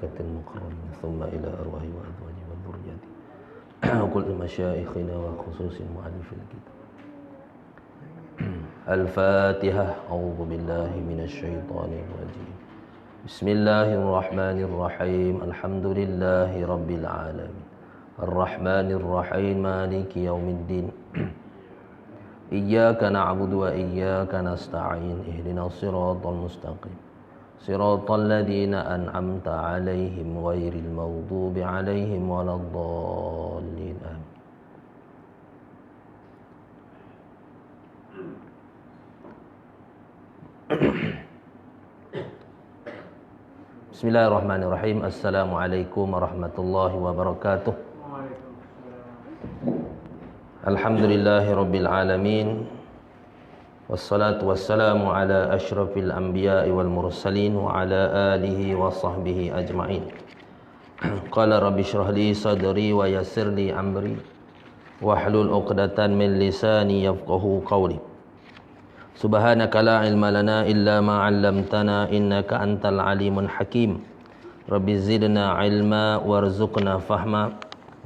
الملائكة المقربين ثم إلى أرواح وأزواج وذريته وكل مشايخنا وخصوص مؤلف الكتاب. الفاتحة. أعوذ بالله من الشيطان الرجيم. بسم الله الرحمن الرحيم. الحمد لله رب العالمين الرحمن الرحيم مالك يوم الدين إياك نعبد وإياك نستعين اهدنا الصراط المستقيم صراط الذين أنعمت عليهم غير المغضوب عليهم ولا الضالين آمين. Bismillahirrahmanirrahim. Assalamualaikum warahmatullahi wabarakatuh. Alhamdulillahi rabbil alamin. Wassalatu wassalamu ala asyrafil anbiya'i wal mursalin wa ala alihi wa sahbihi ajma'in. Qala rabbi shrah li sadri wa yassir li amri wahlul 'uqdatan min lisani yafqahu qawli. Subhanaka la ilma lana illa ma 'allamtana innaka antal alimul hakim. Rabbi zidna ilma warzuqna fahma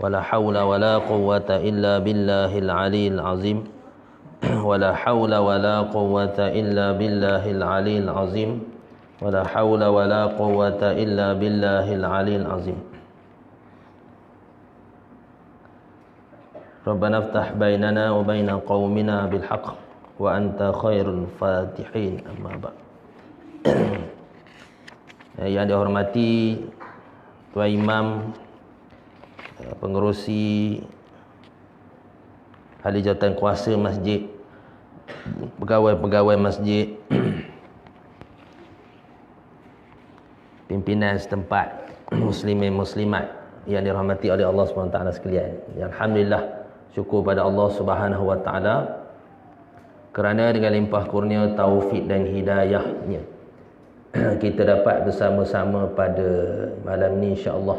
wala haula wala quwwata illa billahil aliyil azim. Wala haula wala quwwata illa billahil aliyil azim. Wala haula wala quwwata illa billahil aliyil azim. Rabbana iftah bainana wa baina qaumina bil haqq wa anta khairul fatihin. Amma ba'd. Yang dihormati Tuan Imam, pengerusi, ahli jawatan kuasa masjid, pegawai-pegawai masjid, pimpinan setempat, muslimin muslimat yang dirahmati oleh Allah SWT sekalian. Alhamdulillah, syukur pada Allah SWT kerana dengan limpah kurnia taufik dan hidayahnya kita dapat bersama-sama pada malam ni insya-Allah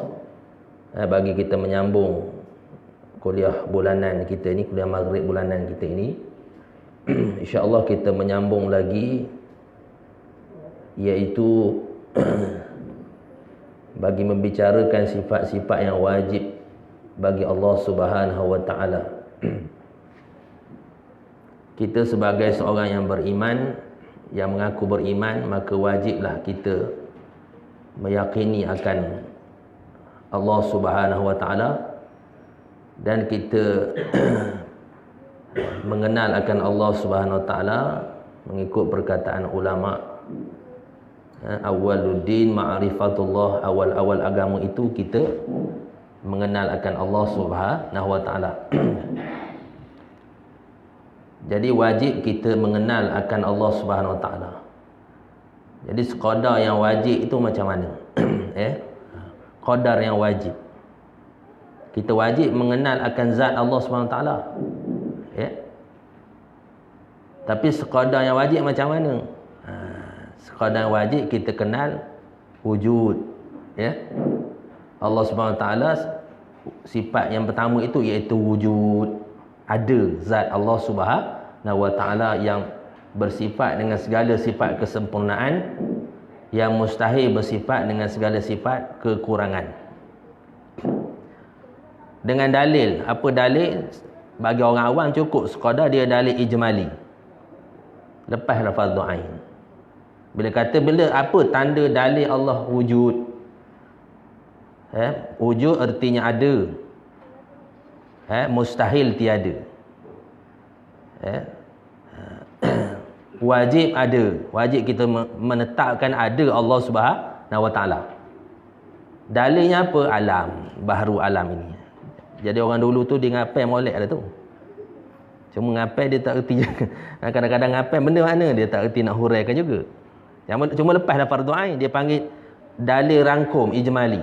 bagi kita menyambung kuliah bulanan kita ni, kuliah maghrib bulanan kita ini. InsyaAllah kita menyambung lagi, iaitu bagi membicarakan sifat-sifat yang wajib bagi Allah Subhanahu wa taala. Kita sebagai seorang yang beriman, yang mengaku beriman, maka wajiblah kita meyakini akan Allah Subhanahu wa taala, dan kita mengenal akan Allah Subhanahu wa taala mengikut perkataan ulama, awwaluddin ma'rifatullah, awal-awal agama itu kita mengenal akan Allah Subhanahu wa taala. Jadi wajib kita mengenal akan Allah Subhanahu wa taala. Jadi sekadar yang wajib itu macam mana? Qadar yang wajib. Kita wajib mengenal akan zat Allah SWT. Tapi sekadar yang wajib macam mana? Sekadar yang wajib kita kenal wujud. Allah SWT, sifat yang pertama itu iaitu wujud. Ada zat Allah SWT yang bersifat dengan segala sifat kesempurnaan, yang mustahil bersifat dengan segala sifat kekurangan. Dengan dalil, apa dalil? Bagi orang awam cukup sekadar dia dalil ijmali, lepas lafaz ain. Bila kata, bila apa tanda dalil Allah wujud? Wujud artinya ada, mustahil tiada. Wajib ada, wajib kita menetapkan ada Allah Subhanahu wa taala. Dalilnya apa? Alam, baharu alam ini. Jadi orang dulu tu dia ngapai molek ada tu. Cuma ngapai dia tak erti juga. Kadang-kadang ngapai benda mana dia tak erti nak huraikan juga. Cuma lepas dah fardu ain dia panggil dalil rangkum ijmali.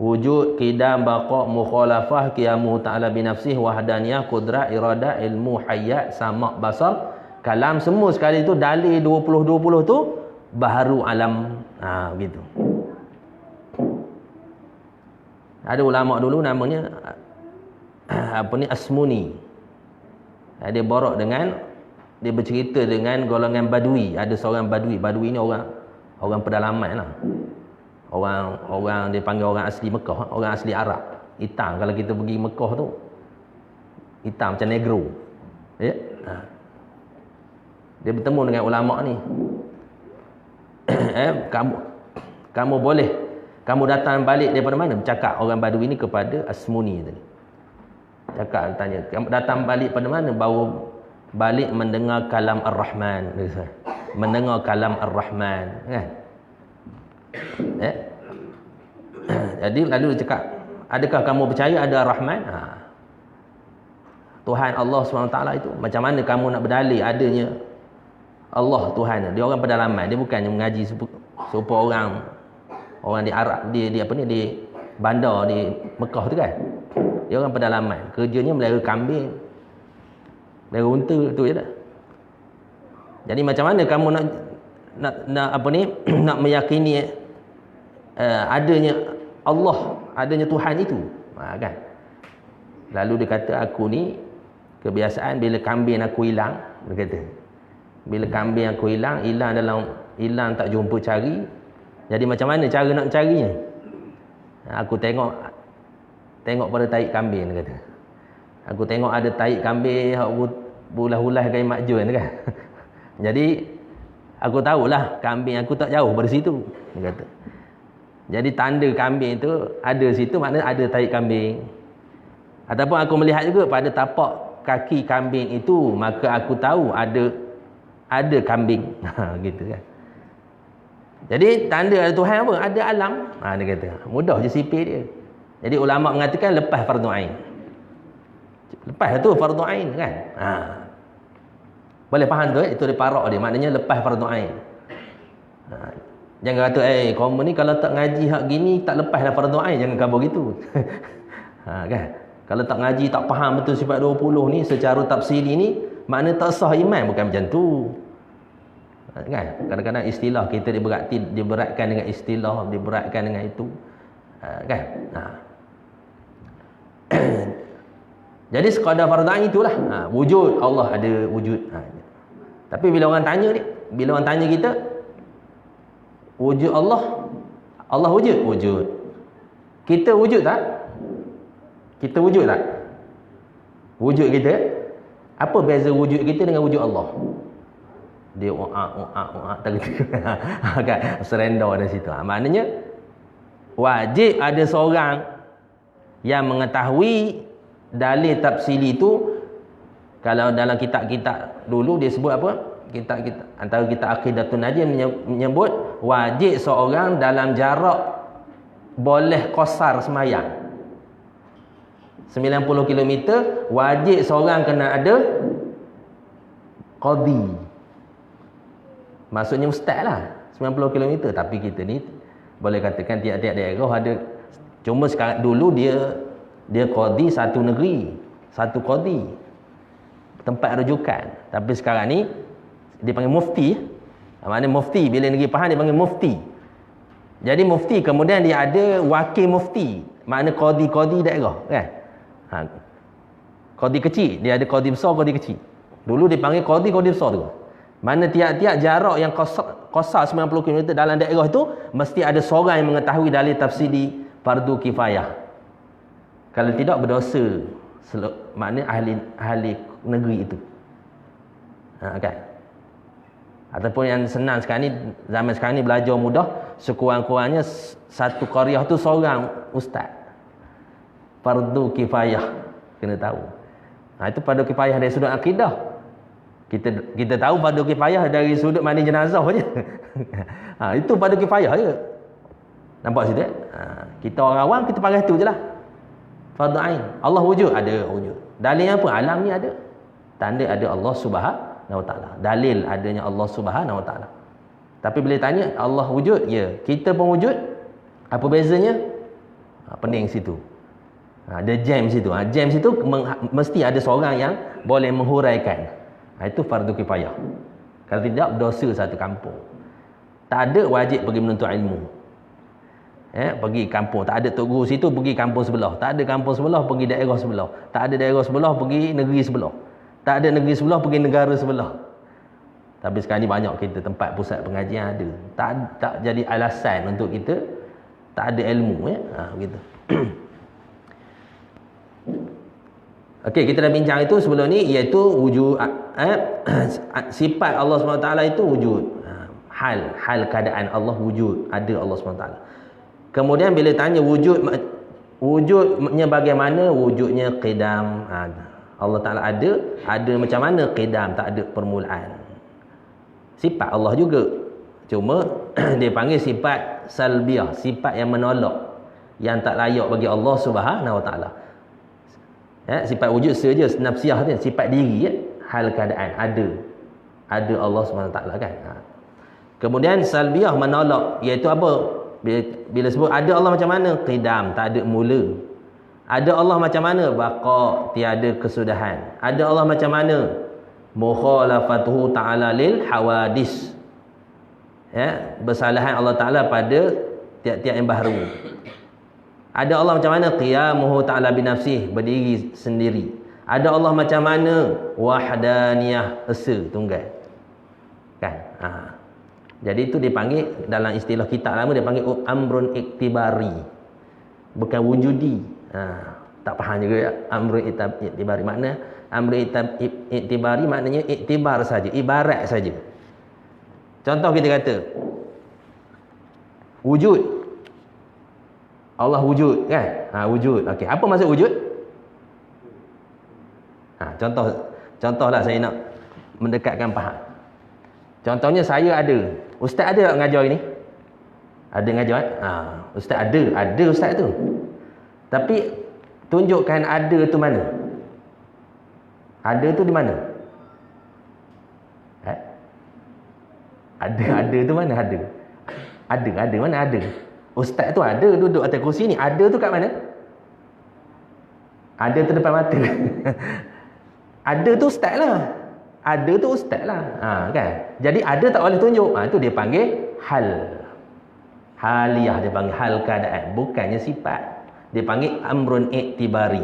Wujud, qidam, baqa, mukhalafah, qiyamu ta'ala binafsih, wahdaniyah, qudrat, iradah, ilmu, hayat, sama', basar, kalam, semua sekali tu dalil 20-20 tu baharu alam. Begitu. Ada ulama dulu namanya Asmuni. Dia borak dengan, dia bercerita dengan golongan badui. Ada seorang badui. Badui ni orang pedalaman lah. Orang dia panggil orang asli Mekah, orang asli Arab. Hitam kalau kita pergi Mekah tu. Hitam macam negro. Ya. Dia bertemu dengan ulama ni. Kamu boleh datang balik daripada mana? Bercakap orang Badui ni kepada Asmuni tadi. Cakap tanya, kamu datang balik pada mana? Baru balik mendengar kalam Ar-Rahman. Mendengar kalam Ar-Rahman, kan? Jadi lalu dia cakap, adakah kamu percaya ada Ar-Rahman? Tuhan Allah SWT itu. Macam mana kamu nak berdalil adanya Allah Tuhan? Dia orang pedalaman, dia bukannya mengaji supaya orang di Arab, di bandar di Mekah tu kan. Dia orang pedalaman, kerjanya melihara kambing, melihara unta tu je dah. Jadi macam mana kamu nak meyakini adanya Allah, adanya Tuhan itu, kan? Lalu dia kata, aku ni kebiasaan bila kambing aku hilang, dia kata, bila kambing aku hilang tak jumpa cari. Jadi macam mana cara nak carinya? Aku tengok pada taik kambing, dia kata. Aku tengok ada taik kambing hak bulah-bulah kain makjun kan. Jadi aku tahulah kambing aku tak jauh dari situ, dia kata. Jadi tanda kambing tu ada situ, maknanya ada taik kambing. Ataupun aku melihat juga pada tapak kaki kambing itu, maka aku tahu ada kambing. Gitu kan. Jadi tanda ada Tuhan apa? Ada alam. Dia kata. Mudah je sipir dia. Jadi ulama mengatakan lepas fardu ain. Lepas tu fardu ain kan. Boleh faham tu? Itu dia parak dia. Maknanya lepas fardu ain. Jangan kata kamu ni kalau tak ngaji hak gini tak lepas dah fardu ain. Jangan khabar gitu. Kan? Kalau tak ngaji tak faham betul sifat 20 ni secara tafsiri ni, makna tak sah iman, bukan macam tu. Kan? Kadang-kadang istilah kita diberatkan dengan istilah, diberatkan dengan itu. Kan? Jadi sekadar fardu ain itulah. Wujud Allah, ada wujud. Tapi bila orang tanya kita, wujud Allah wujud? Wujud. Kita wujud tak? Kita wujud tak? Wujud kita, apa beza wujud kita dengan wujud Allah? Dia tak gitu. Kan? Surrender dari situ. Maknanya wajib ada seorang yang mengetahui dalil tafsili itu. Kalau dalam kitab-kitab dulu dia sebut apa? Kitab-kitab antara kitab Aqidatun Najm menyebut wajib seorang dalam jarak boleh qasar semayang 90 km, wajib seorang kena ada qadi. Maksudnya ustaz lah 90 km. Tapi kita ni boleh katakan tiap-tiap daerah ada. Cuma sekarang, dulu dia qadi satu negeri, satu qadi, tempat rujukan. Tapi sekarang ni dia panggil mufti. Maknanya mufti, bila negeri Pahang dia panggil mufti. Jadi mufti kemudian dia ada wakil mufti, makna qadi daerah kan. Qadi kecil, dia ada qadi besar, qadi kecil. Dulu dia panggil qadi besar tu. Mana tiap-tiap jarak yang qasar 90 km dalam daerah itu mesti ada seorang yang mengetahui dalil tafsiri fardu kifayah. Kalau tidak berdosa makna ahli negeri itu. Kan? Ataupun yang senang sekarang ni, zaman sekarang ni belajar mudah, sekurang-kurangnya satu qaryah tu seorang ustaz. Fardu kifayah kena tahu. Itu fardu kifayah dari sudut akidah. Kita tahu fardu kifayah dari sudut mandi jenazah je. Itu fardu kifayah je. Nampak situ? Kita orang awam kita pakai tu je lah. Fardu ain. Allah wujud, ada wujud. Dalil apa? Alam ni ada. Tanda ada Allah Subhanahu Wa Taala. Dalil adanya Allah Subhanahu Wa Taala. Tapi bila tanya Allah wujud, ya. Kita pun wujud. Apa bezanya? Pening situ. Ada jam situ. Jam situ mesti ada seorang yang boleh menghuraikan. Itu fardu kifayah. Kalau tidak, dosa satu kampung. Tak ada wajib pergi menuntut ilmu. Pergi kampung. Tak ada tok guru situ, pergi kampung sebelah. Tak ada kampung sebelah, pergi daerah sebelah. Tak ada daerah sebelah, pergi negeri sebelah. Tak ada negeri sebelah, pergi negara sebelah. Tapi sekarang ni banyak kita tempat pusat pengajian ada. Tak jadi alasan untuk kita tak ada ilmu ya. Begitu. Okey, kita dah bincang itu sebelum ni, iaitu wujud sifat Allah SWT itu wujud. Hal keadaan Allah wujud, ada Allah SWT. Kemudian bila tanya wujudnya bagaimana? Wujudnya qidam. Allah Ta'ala ada macam mana qidam, tak ada permulaan. Sifat Allah juga, cuma dia panggil sifat salbiyah, sifat yang menolak, yang tak layak bagi Allah Subhanahu Wa Ta'ala. Sifat wujud saja nafsiyah tu, sifat diri hal keadaan ada Allah Subhanahu Wa Ta'ala kan. Kemudian salbiyah menolak, iaitu apa? Bila sebut ada Allah macam mana? Qidam, tak ada mula. Ada Allah macam mana? Baqa, tiada kesudahan. Ada Allah macam mana? Mukhalafatuhu ta'ala lil hawadis. Bersalahan Allah Ta'ala pada tiap-tiap yang baharu. Ada Allah macam mana? Qiyamuhu ta'ala binafsih, berdiri sendiri. Ada Allah macam mana? Wahdaniyah, esa, tunggal. Kan? Jadi itu dipanggil, dalam istilah kitab lama dia panggil amrun iktibari, bukan wujudi. Tak faham juga ya? Amrun iktibari makna amrun iktibari maknanya iktibar saja, ibarat saja. Contoh kita kata wujud, Allah wujud kan? Wujud. Okey, apa maksud wujud? Contohlah saya nak mendekatkan faham. Contohnya saya ada. Ustaz ada tak mengajar ini? Ada mengajar? Ustaz ada. Ada ustaz tu. Tapi tunjukkan ada tu mana? Ada tu di mana? Ada tu mana? Ada mana ada? Ustaz tu ada duduk atas kursi ni. Ada tu kat mana? Ada tu depan mata. Ada tu ustaz lah. Ada tu ustaz lah. Kan? Jadi ada tak boleh tunjuk. Itu dia panggil hal. Haliyah, dia panggil hal keadaan. Bukannya sifat. Dia panggil amrun iktibari.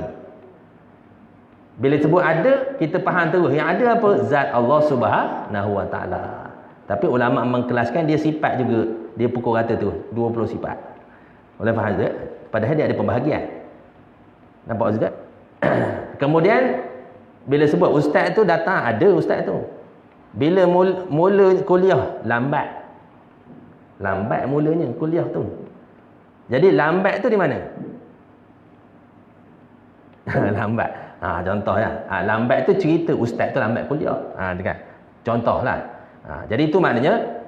Bila sebut ada, kita faham terus. Yang ada apa? Zat Allah Subhanahu Wa Ta'ala. Tapi ulama' mengkelaskan dia sifat juga. Dia pukul rata tu 20 sifat. Boleh faham tak? Padahal dia ada pembahagian. Nampak Ustaz? Kemudian bila sebut ustaz tu datang, ada ustaz tu. Bila mula kuliah, lambat mulanya kuliah tu. Jadi lambat tu di mana? Lambat. Contohlah. Lambat tu cerita ustaz tu lambat kuliah. Kan? Contohlah. Jadi itu maknanya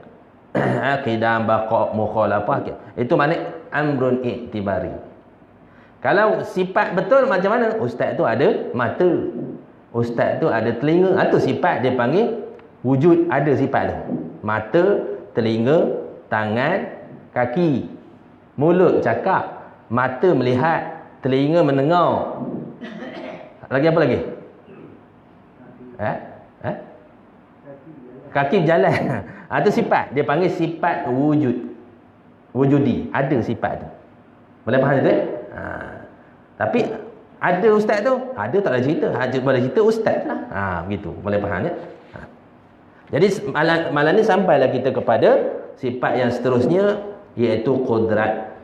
qidam, baqa, mukhalafah. Itu makna amrun iktibari. Kalau sifat betul macam mana? Ustaz tu ada mata. Ustaz tu ada telinga. Itu sifat dia panggil wujud, ada sifat tu. Mata, telinga, tangan, kaki, mulut cakap, mata melihat, telinga mendengar. Lagi apa lagi? Kaki berjalan. Itu sifat. Dia panggil sifat wujud. Wujudi. Ada sifat tu. Boleh faham tu? Tapi ada ustaz tu? Ada tak boleh cerita. Boleh cerita ustaz lah. Begitu. Boleh faham ya? Jadi malam ni sampailah kita kepada sifat yang seterusnya, iaitu qudrat.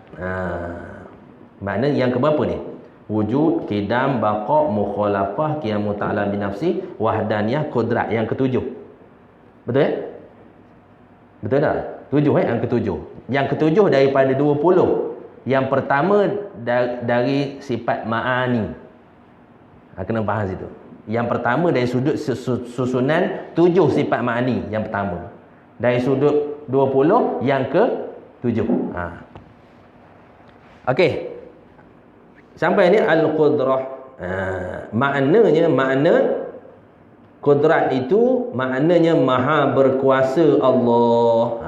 Makna yang keberapa ni? Wujud, qidam, baqa, mukhalafah, qiyamu ta'ala binafsi, wahdaniyah, qudrat. Yang ketujuh. Betul ya? Betul tak? 7 yang ketujuh. Yang ketujuh daripada 20. Yang pertama dari sifat ma'ani. Kena faham situ. Yang pertama dari sudut susunan 7 sifat ma'ani. Yang pertama. Dari sudut 20 yang ke 7. Okey. Sampai ni al-qudrah. Makna qudrat itu maknanya maha berkuasa Allah.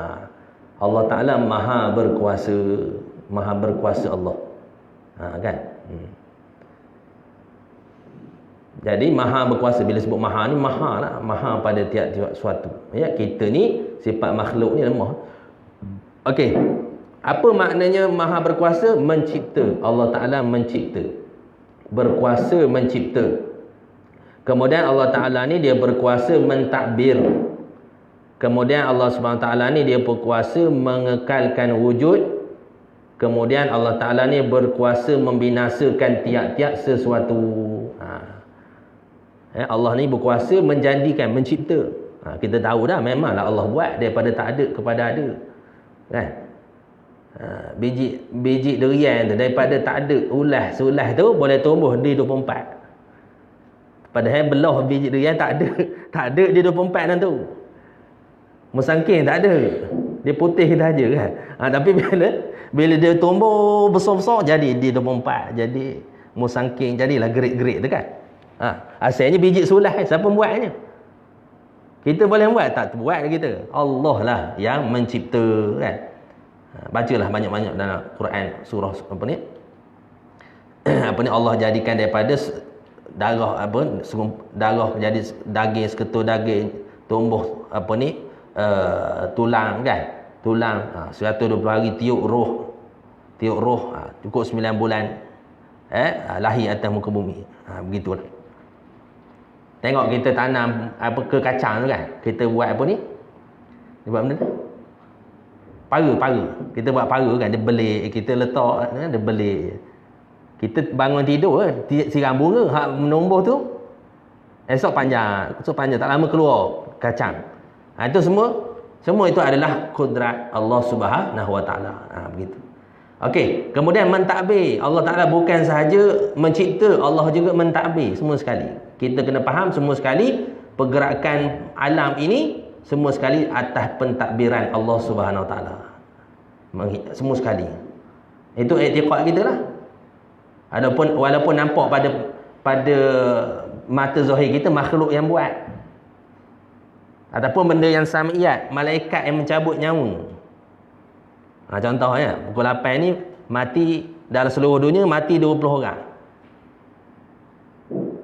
Allah Ta'ala maha berkuasa. Maha berkuasa Allah. Kan? Jadi maha berkuasa. Bila sebut maha ni, maha lah. Maha pada tiap-tiap suatu. Ya, kita ni sifat makhluk ni lemah. Okey. Apa maknanya maha berkuasa? Mencipta. Allah Ta'ala mencipta. Berkuasa mencipta. Kemudian Allah Ta'ala ni dia berkuasa mentadbir. Kemudian Allah SWT ni dia berkuasa mengekalkan wujud. Kemudian Allah Ta'ala ni berkuasa membinasakan tiap-tiap sesuatu. Allah ni berkuasa menjadikan, mencipta. Kita tahu dah, memanglah Allah buat daripada tak ada kepada ada. Kan? Biji durian tu daripada tak ada, seulas tu boleh tumbuh di 24. Padahal belah biji durian tak ada di 24 tu. Musangking tak ada. Dia putih saja kan. Tapi bila dia tumbuh besar-besar jadi di 24, jadi musangking, jadilah gerik-gerik tu kan. Asalnya biji sulah, siapa buatnya? Kita boleh buat tak? Buat kita. Allah lah yang mencipta kan. Bacalah banyak-banyak dalam Quran surah apa ni? Allah jadikan daripada darah darah jadi daging, seketul daging, tumbuh tulang kan. Tulang 120 hari tiup roh. Cukup 9 bulan lahir atas muka bumi. Begitulah. Tengok kita tanam ke kacang tu kan. Kita buat apa ni? Dia buat benda tu. Paru. Kita buat paru kan, dia belik, kita letak dia belik. Kita bangun tidur siram bunga, hak menumbuh tu esok panjang, tak lama keluar kacang. Itu semua itu adalah kudrat Allah Subhanahu Wa Taala. Begitu. Okey, kemudian mentadbir. Allah Taala bukan sahaja mencipta, Allah juga mentadbir semua sekali. Kita kena faham semua sekali pergerakan alam ini semua sekali atas pentadbiran Allah Subhanahu Wa Taala. Semua sekali. Itu i'tiqad kita lah. Walaupun nampak pada mata zahir kita makhluk yang buat. Ataupun benda yang sam'iyat, malaikat yang mencabut nyawa. Contohnya, pukul 8 ni mati dalam seluruh dunia mati 20 orang.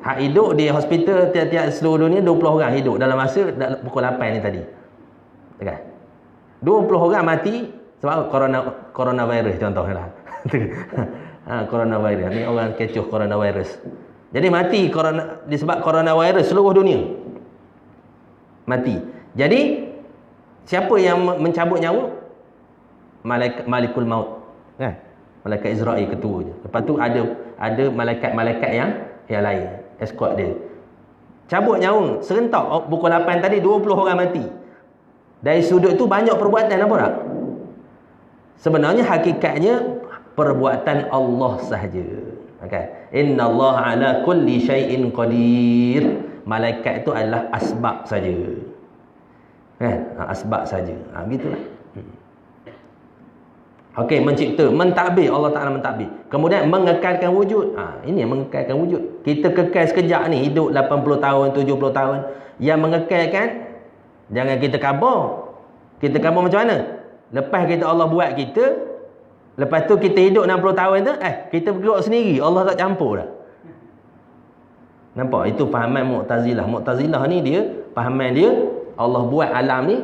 Hak hidup di hospital tiap-tiap seluruh dunia 20 orang hidup dalam masa pukul 8 ni tadi. Kan? 20 orang mati sebab coronavirus contohnya. Coronavirus ni orang kecoh coronavirus. Jadi mati disebab coronavirus seluruh dunia. Mati. Jadi siapa yang mencabut nyawa? Malikul maut. Kan? Malaikat Israel ketuanya. Lepas tu ada malaikat-malaikat yang lain, escort dia. Cabut nyawa serentak pukul 8 tadi 20 orang mati. Dari sudut tu banyak perbuatan, apa tak? Sebenarnya hakikatnya perbuatan Allah sahaja. Okay. Innallaha ala kulli syai'in qadir. Malaikat itu adalah asbab saja. Asbab saja. Begitulah. Okey, mencipta, mentadbir, Allah Taala mentadbir. Kemudian mengekalkan wujud. Ini yang mengekalkan wujud. Kita kekal sekejap ni, hidup 80 tahun, 70 tahun. Yang mengekalkan, jangan kita kabur. Kita kabur macam mana? Lepas Allah buat kita, lepas tu kita hidup 60 tahun tu, kita bergerak sendiri. Allah tak campur dah. Nampak? Itu fahaman Mu'tazilah. Mu'tazilah ni dia, fahaman dia, Allah buat alam ni,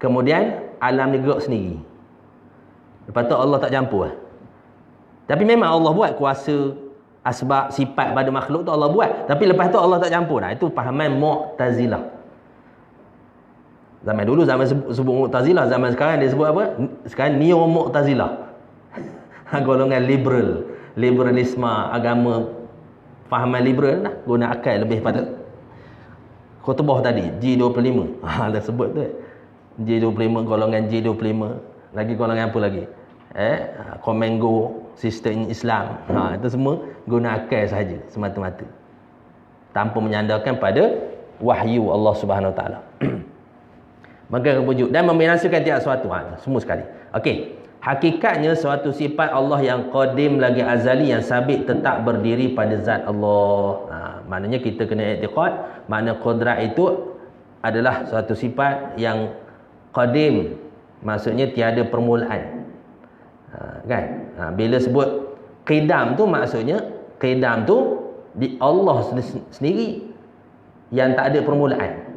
kemudian alam ni gerak sendiri. Lepas tu Allah tak campur lah. Tapi memang Allah buat kuasa, asbab, sifat pada makhluk tu Allah buat. Tapi lepas tu Allah tak campur lah. Itu fahaman Mu'tazilah. Zaman dulu zaman sebut Mu'tazilah, zaman sekarang dia sebut apa? Sekarang Neo Mu'tazilah. Golongan liberal, liberalisme, agama, fahaman liberal lah, guna akal lebih pada khutbah tadi G25. Dah sebut tu. G25, golongan G25, lagi golongan apa lagi? Komengo, sistem Islam. Itu semua guna akal sahaja semata-mata. Tanpa menyandarkan pada wahyu Allah Subhanahu Wa Taala. Maka wujud dan membinasakan tiap sesuatu. Semua sekali. Okey. Hakikatnya suatu sifat Allah yang qadim lagi azali, yang sabit tetap berdiri pada zat Allah. Maknanya kita kena i'tiqad, makna qudrat itu adalah suatu sifat yang qadim, maksudnya tiada permulaan. Kan? Bila sebut qidam tu, maksudnya qidam tu di Allah sendiri yang tak ada permulaan.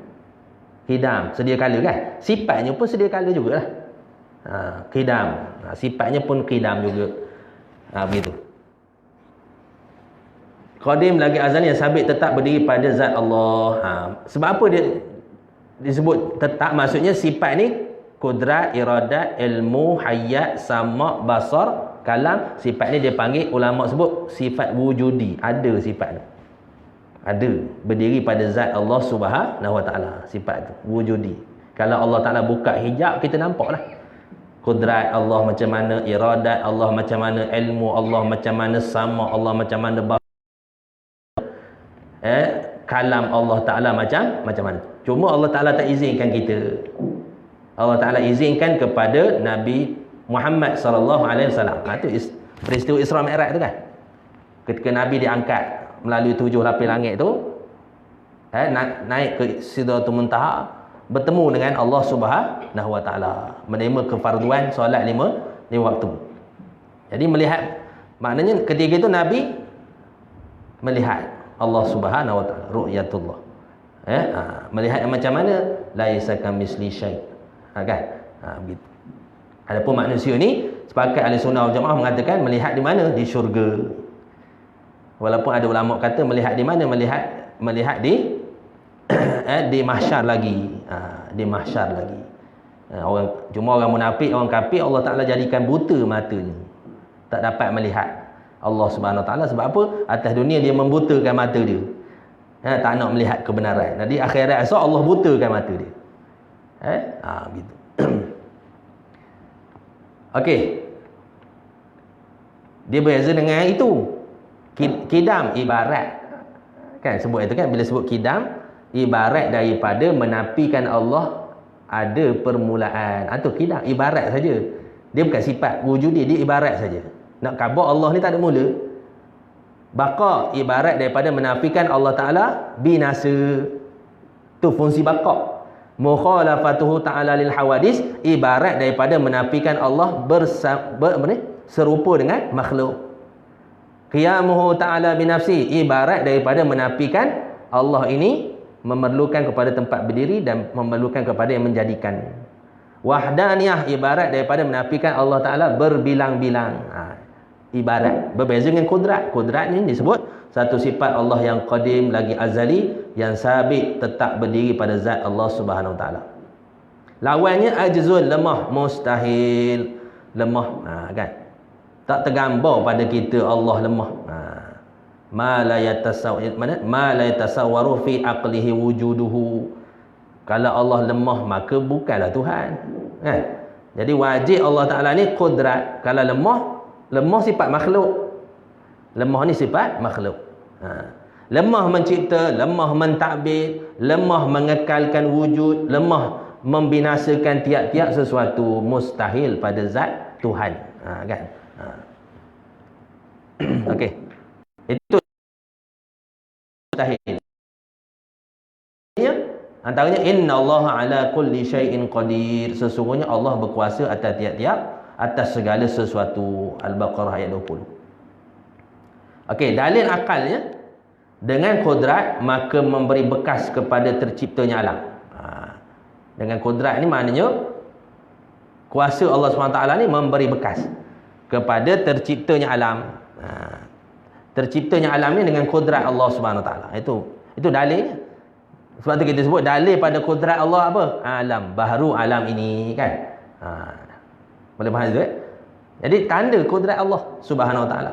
Qidam sedia kala kan? Sifatnya pun sedia kala jugalah. Qidam, sifatnya pun qidam juga. Begitu. Qadim lagi azali yang sabit tetap berdiri pada zat Allah. Sebab apa dia disebut tetap? Maksudnya sifat ni Kudrat, iradat, ilmu, hayat, sama, basar, kalam. Sifat ni dia panggil, ulama sebut sifat wujudi. Ada sifat tu. Ada. Berdiri pada zat Allah Subhanahu Wa Ta'ala. Sifat tu. Wujudi. Kalau Allah Ta'ala buka hijab, kita nampak lah. Kudrat Allah macam mana, iradat Allah macam mana, ilmu Allah macam mana, sama Allah macam mana, kalam Allah Ta'ala macam mana. Cuma Allah Ta'ala tak izinkan kita. Allah Ta'ala izinkan kepada Nabi Muhammad SAW. Itu peristiwa Isra Mi'raj tu kan. Ketika Nabi diangkat melalui 7 lapis langit tu, naik ke Sidratul Muntaha, bertemu dengan Allah Subhanahu Wa Ta'ala, menerima kefarduan solat 5 waktu. Jadi melihat, maknanya ketika itu Nabi melihat Allah Subhanahu Wa Ta'ala, ru'yatullah. Melihat macam mana, laisa kamisli syai'. Kan? Begitu. Adapun manusia ni, sepakat ahli sunnah wal jamaah mengatakan melihat di mana? Di syurga. Walaupun ada ulama kata melihat di mana? Melihat di di mahsyar lagi. Di mahsyar lagi. Cuma orang munafik, orang kafir, Allah Ta'ala jadikan buta matanya. Tak dapat melihat Allah Subhanahu Wa Ta'ala. Sebab apa? Atas dunia dia membutakan mata dia. Tak nak melihat kebenaran. Jadi akhirat esok Allah butakan mata dia. Gitu. Okey. Dia berbeza dengan itu. Kidam ibarat. Kan sebut itu kan, bila sebut kidam ibarat daripada menafikan Allah ada permulaan. Itu kidam, ibarat saja. Dia bukan sifat wujudi, dia ibarat saja. Nak khabar Allah ni tak ada mula. Baqa ibarat daripada menafikan Allah Ta'ala binasa. Tu fungsi baqa. Mukhalafatuhu ta'ala lil hawadis ibarat daripada menafikan Allah serupa dengan makhluk. Qiyamuhu ta'ala binafsi ibarat daripada menafikan Allah ini memerlukan kepada tempat berdiri dan memerlukan kepada yang menjadikan. Wahdaniyah ibarat daripada menafikan Allah Ta'ala berbilang-bilang. Ibarat. Berbeza dengan kudrat. Kudrat ni disebut satu sifat Allah yang qadim, lagi azali, yang sabit, tetap berdiri pada zat Allah Subhanahu Wa Ta'ala. Lawannya ajzul, lemah, mustahil, lemah. Kan? Tak tergambar pada kita Allah lemah. Ma la yatasawwaru fi aqlihi wujuduhu. Kalau Allah lemah, maka bukanlah Tuhan. Kan? Jadi wajib Allah Ta'ala ni kudrat. Kalau lemah sifat makhluk. Lemah ni sifat makhluk. Lemah mencipta, lemah mentadbir, lemah mengekalkan wujud, lemah membinasakan tiap-tiap sesuatu, mustahil pada zat Tuhan. Kan? Okey. Itu mustahil. Antaranya innallaha ala kulli syai'in qadir. Sesungguhnya Allah berkuasa atas segala sesuatu. Al-Baqarah ayat 20. Okey, dalil akalnya dengan kudrat maka memberi bekas kepada terciptanya alam. Dengan kudrat ni maknanya kuasa Allah SWT ni memberi bekas kepada terciptanya alam. Terciptanya alam ni dengan kudrat Allah SWT. Itu dalilnya. Sebab tu kita sebut dalil pada kudrat Allah apa? Alam, baharu alam ini kan. Boleh faham tu? Jadi tanda kudrat Allah Subhanahu Wa Ta'ala.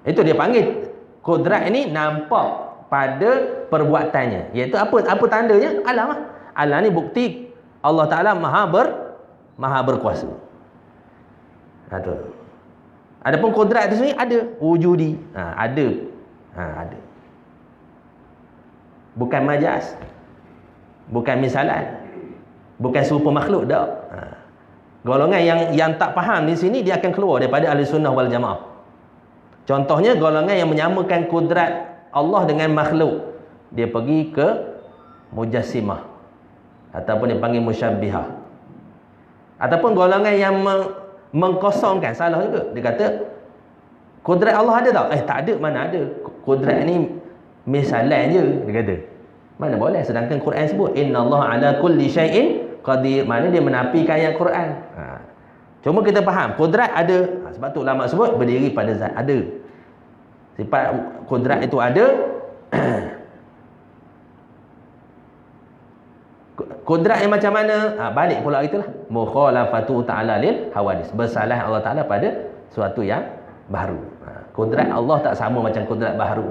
Itu dia panggil kudrat ini nampak pada perbuatannya. Iaitu apa tandanya? Alam lah. Alam ni bukti Allah Ta'ala maha berkuasa. Adapun kudrat itu sendiri ada. Wujudi. Ada. Ada. Bukan majaz. Bukan misalan. Bukan serupa makhluk. Tak. Golongan yang tak faham di sini, dia akan keluar daripada ahli sunnah wal jamaah. Contohnya golongan yang menyamakan kudrat Allah dengan makhluk. Dia pergi ke mujassimah. Ataupun dia panggil musyabbihah. Ataupun golongan yang mengkosongkan. Salah juga. Dia kata, kudrat Allah ada tak? Tak ada. Mana ada? Kudrat ni misalan je. Dia kata. Mana boleh? Sedangkan Quran sebut, innallaha ala kulli syai'in qadir. Mana dia menafikan ayat Quran. Cuma kita faham, kudrat ada. Sebab tu ulama sebut berdiri pada zat. Ada. Sifat kudrat itu ada. Kudrat yang macam mana? Balik pula itulah. Mukhalafatu ta'ala lil hawadis. Bersalah Allah Ta'ala pada suatu yang baharu. Kudrat Allah tak sama macam kudrat baharu.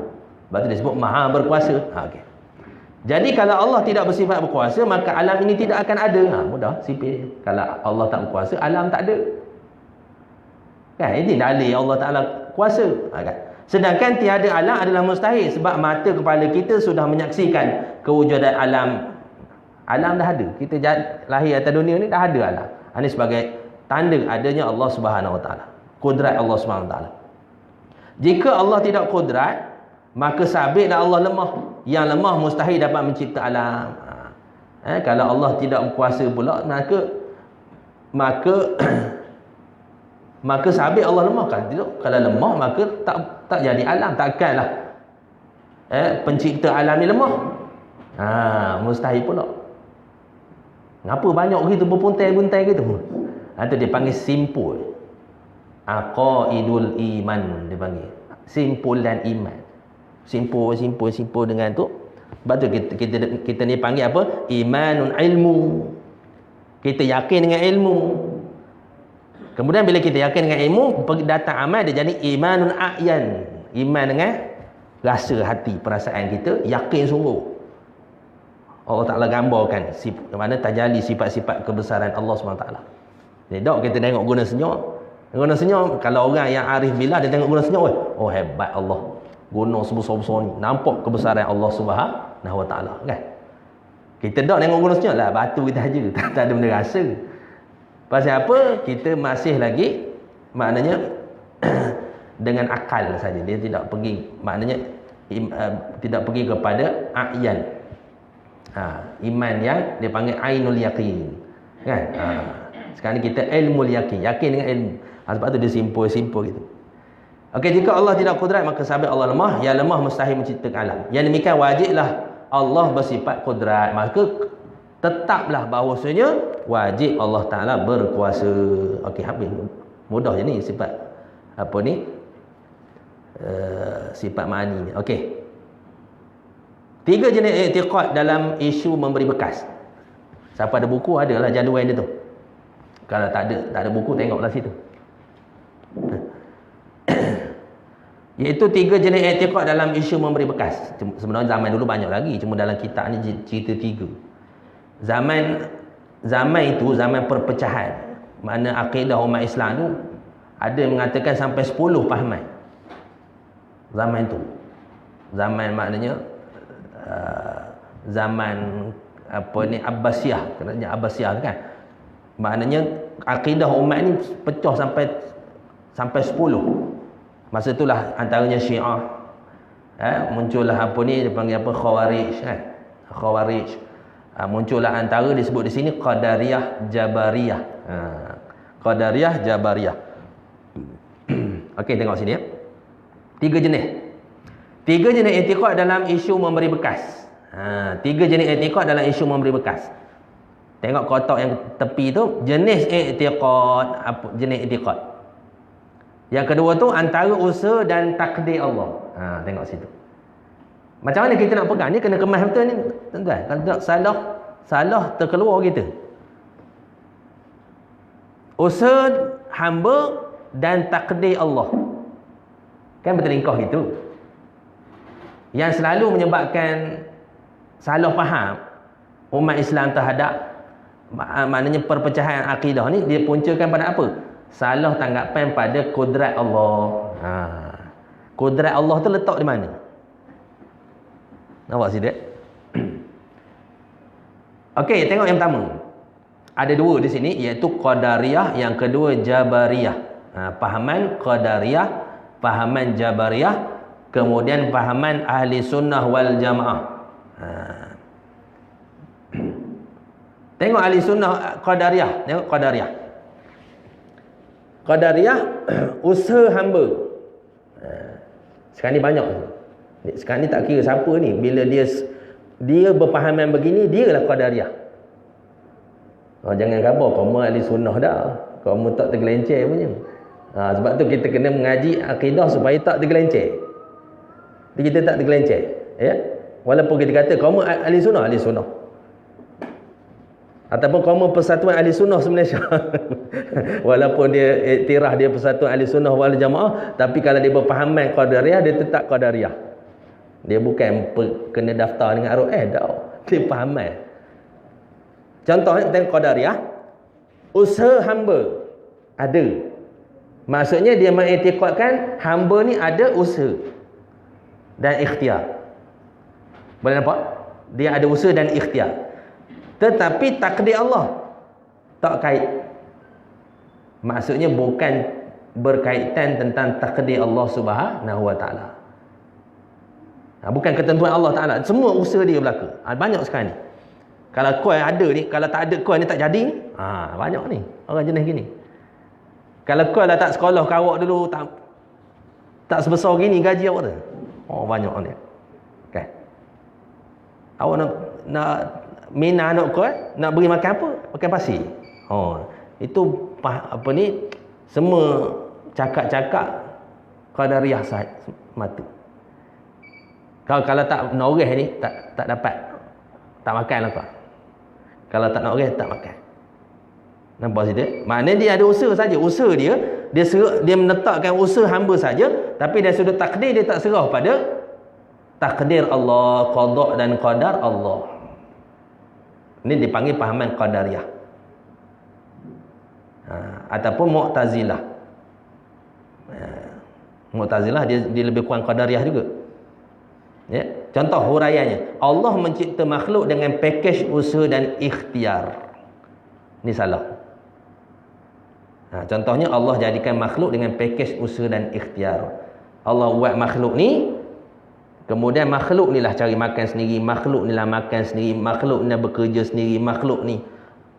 Sebab tu disebut maha berkuasa. Okay. Jadi kalau Allah tidak bersifat berkuasa, maka alam ini tidak akan ada. Mudah, sipil. Kalau Allah tak berkuasa, alam tak ada. Kan? Ini dalil Allah Ta'ala kuasa. Kan? Sedangkan tiada alam adalah mustahil. Sebab mata kepala kita sudah menyaksikan kewujudan alam. Alam dah ada. Kita lahir atas dunia ni dah ada alam. Ini sebagai tanda adanya Allah Subhanahu Wa Ta'ala. Kudrat Allah Subhanahu Wa Ta'ala. Jika Allah tidak kudrat, maka sabitlah Allah lemah. Yang lemah mustahil dapat mencipta alam. Kalau Allah tidak berkuasa pula, maka sabit Allah lemah kan? Tidak. Kalau lemah maka tak jadi alam, takkanlah pencipta alam ni lemah. Mustahil pula. Ngapa banyak gitu berpuntai-buntai gitu? Itu dia panggil simpul. Aqaidul iman dia panggil. Simpul dan iman. Simpul dengan tu. Sebab tu kita ni panggil apa? Imanun ilmu. Kita yakin dengan ilmu. Kemudian bila kita yakin dengan ilmu, datang amal dia jadi imanun a'yan. Iman dengan rasa hati, perasaan kita, yakin sungguh. Allah Ta'ala gambarkan mana tajalli sifat-sifat kebesaran Allah SWT. Jadi tak kita tengok guna senyum. Guna senyum, kalau orang yang arif billah dia tengok guna senyum, oh hebat Allah. Guna sebesar-besar ni. Nampak kebesaran Allah Subhanahu Wa Ta'ala kan? Kita tak tengok guna senyum lah, batu kita saja. Tak ada benda rasa. Pasal apa? Kita masih lagi maknanya dengan akal saja. Dia tidak pergi, maknanya tidak pergi kepada a'yan. Iman yang dia panggil ainul yaqin kan. Sekarang ni kita ilmul yaqin, yakin dengan ilmu. Sebab tu dia simpul gitu. Okey, jika Allah tidak kudrat maka sabit Allah lemah. Yang lemah mustahil menciptakan alam. Yang demikian wajiblah Allah bersifat kudrat, maka tetaplah bahawasanya wajib Allah Ta'ala berkuasa. Okey, habis. Mudah je ni sifat apa ni, sifat ma'ani ni. Okey, 3 jenis i'tiqad dalam isu memberi bekas. Siapa ada buku, adalah jadual dia tu. Kalau tak ada buku, tengoklah situ. Iaitu 3 jenis i'tiqad dalam isu memberi bekas. Sebenarnya zaman dulu banyak lagi, cuma dalam kitab ni cerita 3. Zaman itu zaman perpecahan. Mana akidah umat Islam tu ada yang mengatakan sampai 10 fahaman. Zaman tu. Zaman maknanya zaman apa ni Abbasiyah, kenanya Abbasiyah kan. Maknanya akidah umat ni pecah sampai 10. Masa itulah antaranya Syiah. Muncullah apa ni dipanggil apa, Khawarij kan. Khawarij. Muncullah antara disebut di sini Qadariyah Jabariyah. Qadariyah Jabariyah. Okey, tengok sini ya. 3 jenis. 3 jenis i'tiqad dalam isu memberi bekas. 3 jenis i'tiqad dalam isu memberi bekas. Tengok kotak yang tepi tu, jenis i'tiqad, apa jenis i'tiqad. Yang kedua tu antara usaha dan takdir Allah. Tengok situ. Macam mana kita nak pegang ni, kena kemas betul ni tuan-tuan. Kalau tak salah terkeluar kita. Usaha hamba dan takdir Allah. Kan berteringkah gitu. Yang selalu menyebabkan salah faham umat Islam terhadap maknanya perpecahan akidah ni, dia puncakan pada apa? Salah tanggapan pada kudrat Allah. Kudrat Allah tu letak di mana? Nampak sini? Okey, tengok yang pertama. Ada 2 di sini, iaitu Qadariyah, yang kedua Jabariyah. Pahaman Qadariyah, pahaman Jabariyah, kemudian pahaman ahli sunnah wal jamaah. Tengok ahli sunnah Qadariyah. Tengok Qadariyah. Qadariyah usaha hamba. Sekarang ni banyak. Sekarang ni tak kira siapa ni. Bila dia berpahaman begini, dia lah Qadariyah. Jangan khabar kamu ahli sunnah dah. Kamu tak tergelencir punya. Sebab tu kita kena mengaji akidah supaya tak tergelencir. Kita tak tergelencir, ya. Walaupun kita kata kamu ahli sunnah, Ataupun Kaum Persatuan Ahli Sunnah Malaysia. Walaupun dia iktiraf dia Persatuan Ahli Sunnah wal Jamaah, tapi kalau dia berpahaman Qadariyah, dia tetap Qadariyah. Dia bukan kena daftar dengan ROS dah. Dia fahaman. Contohnya tentang Qadariyah, usaha hamba ada. Maksudnya dia mengiktikadkan hamba ni ada usaha dan ikhtiar. Boleh nampak? Dia ada usaha dan ikhtiar. Tetapi takdir Allah tak kait. Maksudnya bukan berkaitan tentang takdir Allah Subhanahu Wa Taala. Bukan ketentuan Allah Taala. Semua usaha dia berlaku. Banyak sekarang ni. Kalau kau ada ni, kalau tak ada kau ni tak jadi ni. Banyak ni orang jenis gini. Kalau kau dah tak sekolah kawak dulu, tak sebesar gini gaji awak tu. Banyak ni. Kan? Awak nak mina anak kau, nak beri makan apa? Makan pasir. Itu apa ni? Semua cakap-cakap Qadariyah mata. Kalau tak noreh ni tak dapat. Tak makan lah kau. Kalau tak noreh tak makan. Nampak situ? Maknanya dia ada usaha saja. Usaha dia menetapkan usaha hamba saja, tapi dari sudut takdir dia tak serah pada takdir Allah, qada dan qadar Allah. Ini dipanggil pahaman Qadariyah. Ataupun Mu'tazilah. Mu'tazilah dia lebih kurang Qadariyah juga. Ya, contoh huraiannya, Allah mencipta makhluk dengan pakej usaha dan ikhtiar. Ini salah. Contohnya Allah jadikan makhluk dengan pakej usaha dan ikhtiar. Allah buat makhluk ni, kemudian makhluk ni lah cari makan sendiri, makhluk ni lah makan sendiri, makhluk ni lah bekerja sendiri, makhluk ni.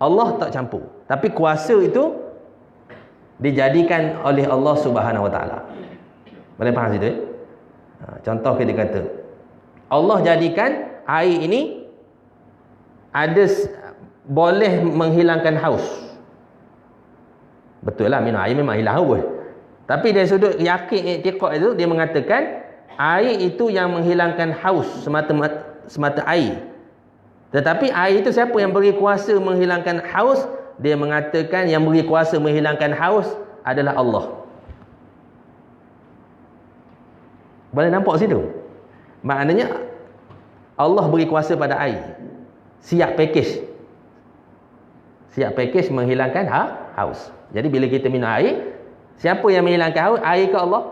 Allah tak campur. Tapi kuasa itu dijadikan oleh Allah Subhanahu Wa Taala. Boleh faham situ? Contoh kita kata, Allah jadikan air ini boleh menghilangkan haus. Betul lah, minum air memang hilang haus. Tapi dari sudut yakin i'tiqad itu, dia mengatakan air itu yang menghilangkan haus semata air. Tetapi air itu siapa yang beri kuasa menghilangkan haus? Dia mengatakan yang beri kuasa menghilangkan haus adalah Allah. Boleh nampak situ? Maknanya Allah beri kuasa pada air. Siap pakej menghilangkan haus. Jadi bila kita minum air, siapa yang menghilangkan haus? Air ke Allah?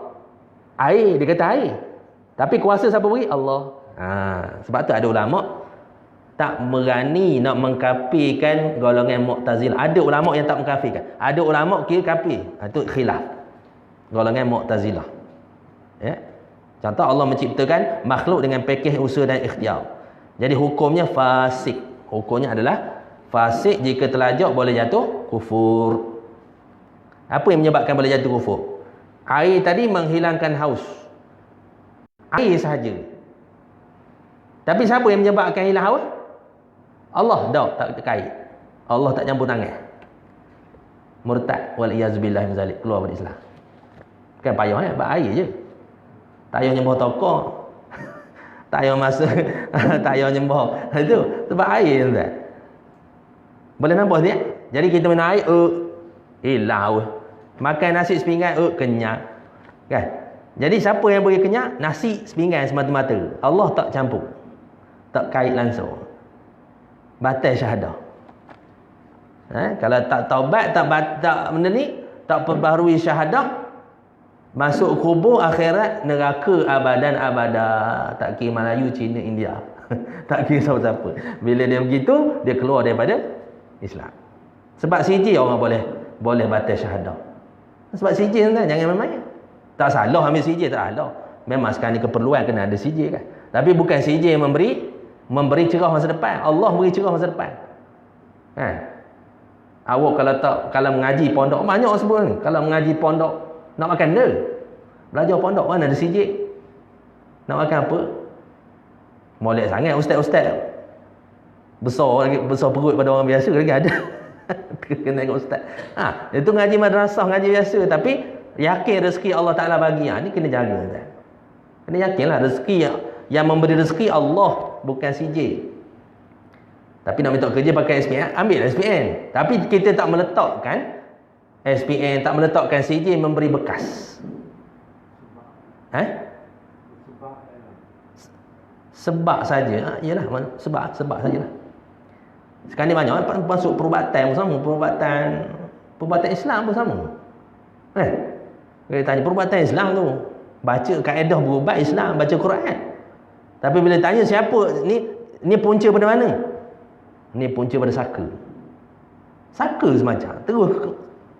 Air, dia kata air. Tapi kuasa siapa beri? Allah. Sebab tu ada ulama tak berani nak mengkafirkan golongan Mu'tazilah. Ada ulama yang tak mengkafirkan. Ada ulama kira kafir. Itu khilaf. Golongan Mu'tazilah. Ya. Contoh, Allah menciptakan makhluk dengan pakej usaha dan ikhtiar. Jadi hukumnya fasik. Hukumnya adalah fasik jika terlajak boleh jatuh kufur. Apa yang menyebabkan boleh jatuh kufur? Air tadi menghilangkan haus. Air sahaja. Tapi siapa yang menyebabkan hilang haus? Allah tak terkait. Allah tak campur tangan. Murtad wal iyazbillah min zalik, keluar dari Islam. Kan payah buat air je. Tak payah nyembah tokok. Tak payah masuk, tak payah nyembah. Itu sebab air tuan. Boleh nampak dia? Jadi kita minum air, hilang haus. Makan nasi sepinggan, kenyang. Kan? Jadi siapa yang beri kenyang? Nasi sepinggan semata-mata. Allah tak campur. Tak kait langsung. Batal syahadah. Kalau tak taubat, tak benda ni, tak perbaharui syahadah, masuk kubur akhirat neraka abadan abada. Tak kira Melayu, Cina, India. Tak kira siapa-siapa. Bila dia begitu, dia keluar daripada Islam. Sebab CJ orang boleh batal syahadah. Sebab CJ tuan, jangan main-main. Tak salah ambil CJ, tak salah. Memang sekarang ni keperluan kena ada CJ kan. Tapi bukan CJ yang memberi cerah masa depan. Allah beri cerah masa depan. Awak kalau mengaji pondok, banyak orang sebut ni. Kalau mengaji pondok nak makan benda. Belajar pondok mana ada CJ. Nak makan apa? Molek sangat ustaz-ustaz. Besar perut pada orang biasa lagi ada. Kena tengok ustaz. Itu ngaji madrasah, ngaji biasa, tapi yakin rezeki Allah Taala bagi. Ni kena jaga kan. Kena yakinlah rezeki yang memberi rezeki Allah, bukan CJ. Tapi nak minta kerja pakai SPN, ambil SPN. Tapi kita tak meletakkan SPN, tak meletakkan CJ memberi bekas. Sebab saja. Yalah, sebab sajalah. Sekarang ni banyak masuk perubatan pun sama, perubatan Islam pun sama. Kita tanya perubatan Islam tu, baca kaedah berubat Islam, baca Quran. Tapi bila tanya siapa ni punca pada mana? Ni punca pada saka. Saka semacam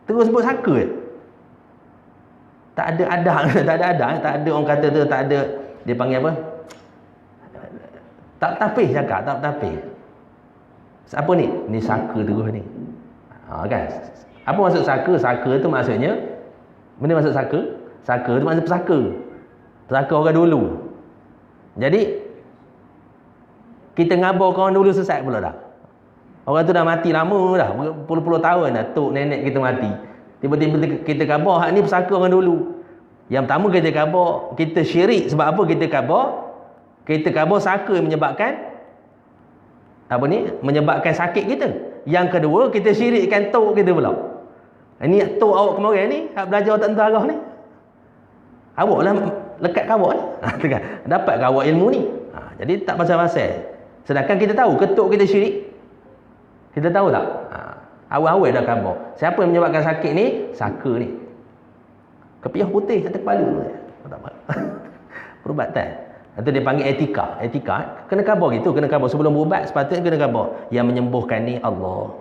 terus sebut saka je. Tak ada adah, tak ada orang kata tu, tak ada, dia panggil apa? Tak tapih cakap, tak tapih. Apa ni? Ni saka terus ni. Kan? Apa maksud saka? Saka tu maksudnya, benda maksud saka? Saka tu maksud pesaka. Pesaka orang dulu. Jadi kita ngabar orang dulu sesat pula dah. Orang tu dah mati lama dah, berpuluh-puluh tahun dah, tok nenek kita mati. Tiba-tiba kita khabar hak ni pesaka orang dulu. Yang pertama kita khabar, kita syirik. Sebab apa kita khabar? Kita khabar saka menyebabkan menyebabkan sakit kita. Yang kedua, kita syirikkan tok kita pula. Ini tok awak kemarin ni, belajar tak tentu arah ni. Awak lah lekat kat awak ni. Dapat ke awak ilmu ni? Jadi tak pasal-pasal. Sedangkan kita tahu ketuk kita syirik. Kita tahu tak? Awal-awal dah khabar. Siapa yang menyebabkan sakit ni? Saka ni. Kepiah putih atas kepala. Tak apa. Perubatan. Itu dia panggil etika. Etika kena khabar gitu, kena khabar sebelum berubat, sepatutnya kena khabar. Yang menyembuhkan ni Allah.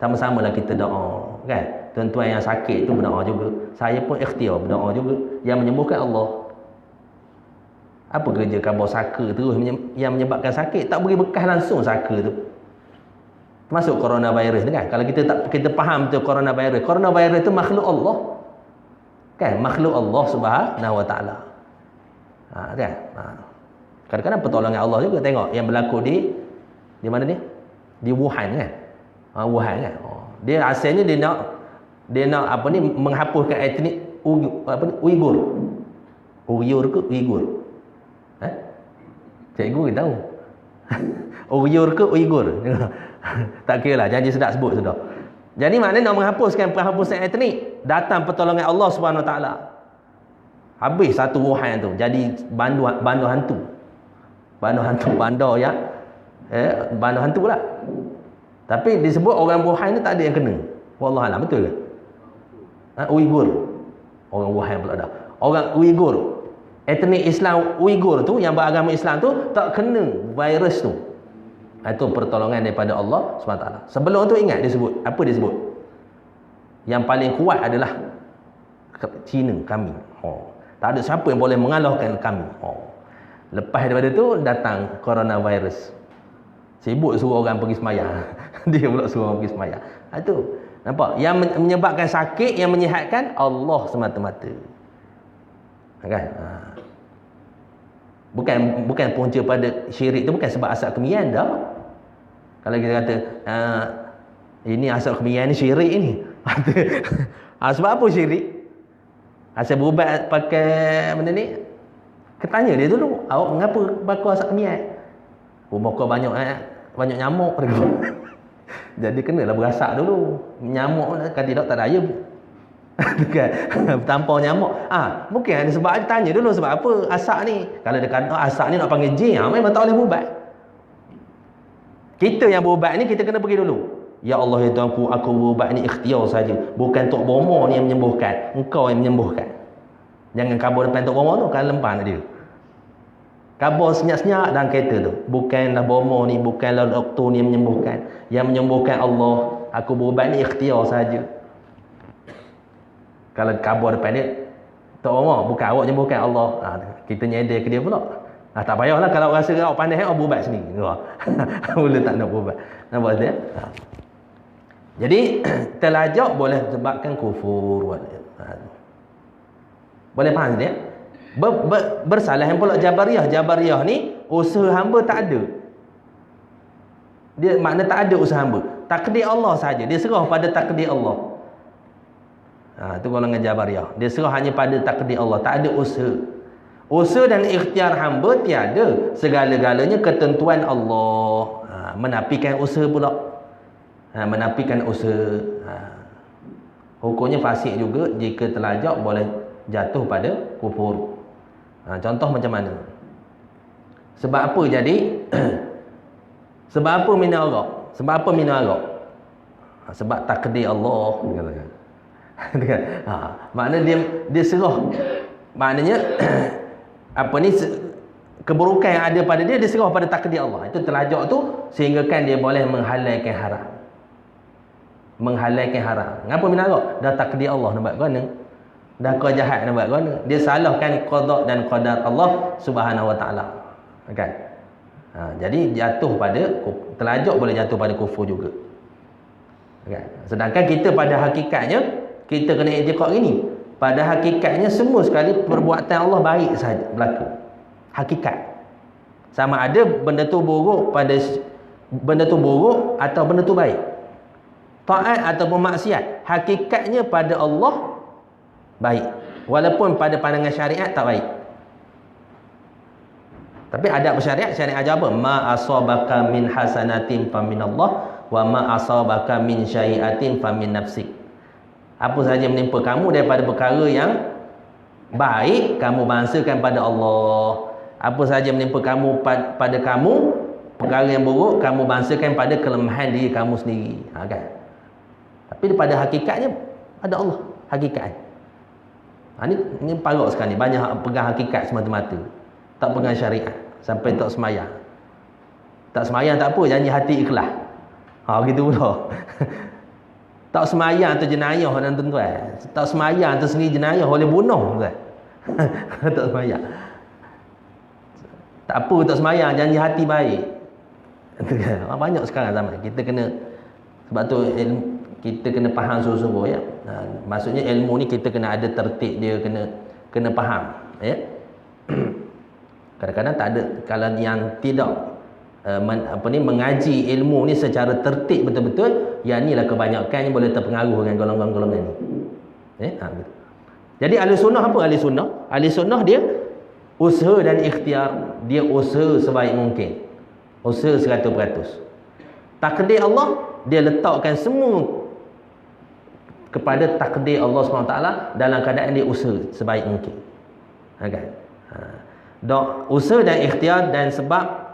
Sama-samalah kita doa, kan? Tuan-tuan yang sakit tu berdoa juga. Saya pun ikhtiar berdoa juga. Yang menyembuhkan Allah. Apa kerja khabar saka terus yang menyebabkan sakit? Tak beri bekas langsung saka tu. Termasuk coronavirus tu kan. Kalau kita faham betul coronavirus. Coronavirus tu makhluk Allah. Kan? Makhluk Allah Subhanahu Wa Taala. Kan? Kadang-kadang pertolongan Allah juga, tengok yang berlaku di mana ni? Di Wuhan kan? Wuhan kan? Dia asalnya dia nak menghapuskan etnik Uyghur. Uyghur ke Uyghur? Cikgu kita tahu. Uyghur ke Uyghur? Tak kira lah, janji sedap sebut sudah. Jadi maknanya nak menghapuskan penghapusan etnik, datang pertolongan Allah Subhanahu Wa Taala. Habis satu Wuhan tu jadi bandar hantu. Bandar ya. Bandar hantu lah. Tapi disebut orang Wuhan ni tak ada yang kena. Wallahualam, betul ke? Uyghur. Orang Wuhan pula dah. Orang Uyghur. Etnik Islam Uyghur tu yang beragama Islam tu tak kena virus tu. Itu pertolongan daripada Allah SWT. Sebelum tu ingat dia sebut. Apa dia sebut? Yang paling kuat adalah Cina, kami. Tak ada siapa yang boleh mengalahkan kami. Lepas daripada tu datang coronavirus. Sibuk suruh orang pergi semayang. Dia pula suruh orang pergi semayang. Itu. Nampak? Yang menyebabkan sakit, yang menyihatkan Allah semata-mata. Kan? Bukan punca pada syirik tu bukan sebab asal kemian dah. Kalau kita kata ini asal kemian ni syirik ni. Sebab apa syirik? Asal berubat pakai benda ni. Ketanya dia dulu, awak mengapa bakar asal kemian? Bakar banyak nyamuk. Jadi kenalah berasak dulu. Nyamuk kan tidak tak ada air. Tampar nyamuk. Mungkin ada sebab dia tanya dulu sebab apa asak ni. Kalau dia kata asak ni nak panggil jin, memang tak boleh berubat. Kita yang berubat ni kita kena pergi dulu. Ya Allah ya Tuhanku, aku berubat ni ikhtiar saja. Bukan Tok Bomo ni yang menyembuhkan, engkau yang menyembuhkan. Jangan kabur depan Tok Bomo tu, kan lempang dia. Kabur senyap-senyap dalam kereta tu. Bukanlah Bomo ni, bukanlah doktor ni yang menyembuhkan. Yang menyembuhkan Allah. Aku berubat ni ikhtiar saja. Kalau kabur depan dia, Tok Bomo, bukan awak menyembuhkan Allah. Kita nyedar ke dia pula. Tak payahlah kalau rasa awak pandai, awak berubat sendiri. Mula tak nak berubat. Nampak dia? Jadi, telajak boleh sebabkan kufur. Boleh faham dia? Bersalah yang pula Jabariyah. Jabariyah ni, usaha hamba tak ada. Dia makna tak ada usaha hamba. Takdir Allah saja. Dia serah pada takdir Allah. Itu golongan Jabariyah. Dia serah hanya pada takdir Allah. Tak ada usaha. Usaha dan ikhtiar hamba tiada. Segala-galanya ketentuan Allah. Menafikan usaha pula. Menafikan usaha. Hukumnya fasik juga jika terlajak boleh jatuh pada kufur. Contoh macam mana? Sebab apa jadi? Sebab apa minum arak? Sebab apa minum arak? Sebab takdir Allah, katakan. Maknanya dia serah. Maknanya apa ni, keburukan yang ada pada dia serah pada takdir Allah. Itu terlajak tu sehingga kan dia boleh menghalalkan haram. Menghalalkan haram. Ngapa minum arak? Dah takdir Allah nak buat guna. Dah kau jahat nak buat guna. Dia salahkan qada dan qadar Allah Subhanahu Wa Taala. Kan? Jadi jatuh pada, terlajak boleh jatuh pada kufur juga. Kan? Sedangkan kita pada hakikatnya kita kena i'tiqad gini. Pada hakikatnya semua sekali perbuatan Allah baik sahaja berlaku. Hakikat. Sama ada benda tu buruk atau benda tu baik. Taat ataupun maksiat, hakikatnya pada Allah baik. Walaupun pada pandangan syariat tak baik. Tapi adab syariat ajar apa? Ma asabaka min hasanatin famin Allah wa ma asabaka min syai'atin famin nafsik. Apa sahaja menimpa kamu daripada perkara yang baik, kamu bangsakan pada Allah. Apa sahaja menimpa kamu pada kamu, perkara yang buruk, kamu bangsakan pada kelemahan diri kamu sendiri. Kan? Tapi pada hakikatnya ada Allah, hakikat. Ini parok sekali. Banyak pegang hakikat semata-mata. Tak pegang syariat. Sampai tak semayang. Tak semayang tak apa, janji hati ikhlas. Gitu pula. Tak semayang tu jenayah tuan-tuan. Tak semayang tu sendiri jenayah, boleh bunuh tuan. Tak semayang. Tak apa tak semayang, janji hati baik. Banyak sekarang zaman. Kita kena, sebab tu kita kena faham sungguh-sungguh ya. Maksudnya ilmu ni kita kena ada tertib dia, kena faham ya. Kadang-kadang tak ada, kalau yang tidak mengaji ilmu ni secara tertib betul-betul, yang inilah kebanyakannya boleh terpengaruh dengan golongan-golongan ni. Jadi ahli sunnah apa? Ahli sunnah dia usaha dan ikhtiar, dia usaha sebaik mungkin. Usaha 100%. Takdir Allah, dia letakkan semua kepada takdir Allah SWT dalam keadaan dia usaha sebaik mungkin. Kan? Usaha dan ikhtiar dan sebab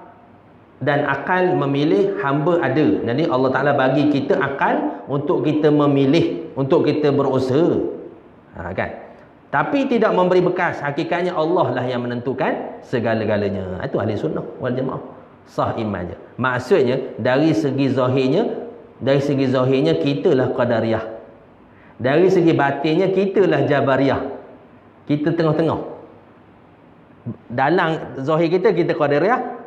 dan akal memilih hamba ada. Jadi Allah Ta'ala bagi kita akal untuk kita memilih, untuk kita berusaha. Kan? Tapi tidak memberi bekas. Hakikatnya Allah lah yang menentukan segala-galanya. Itu ahli sunnah wal jamaah. Sah iman je. Maksudnya dari segi zahirnya kitalah qadariyah. Dari segi batinnya kitalah jabariyah. Kita tengah-tengah. Dalam zahir kita qadariyah.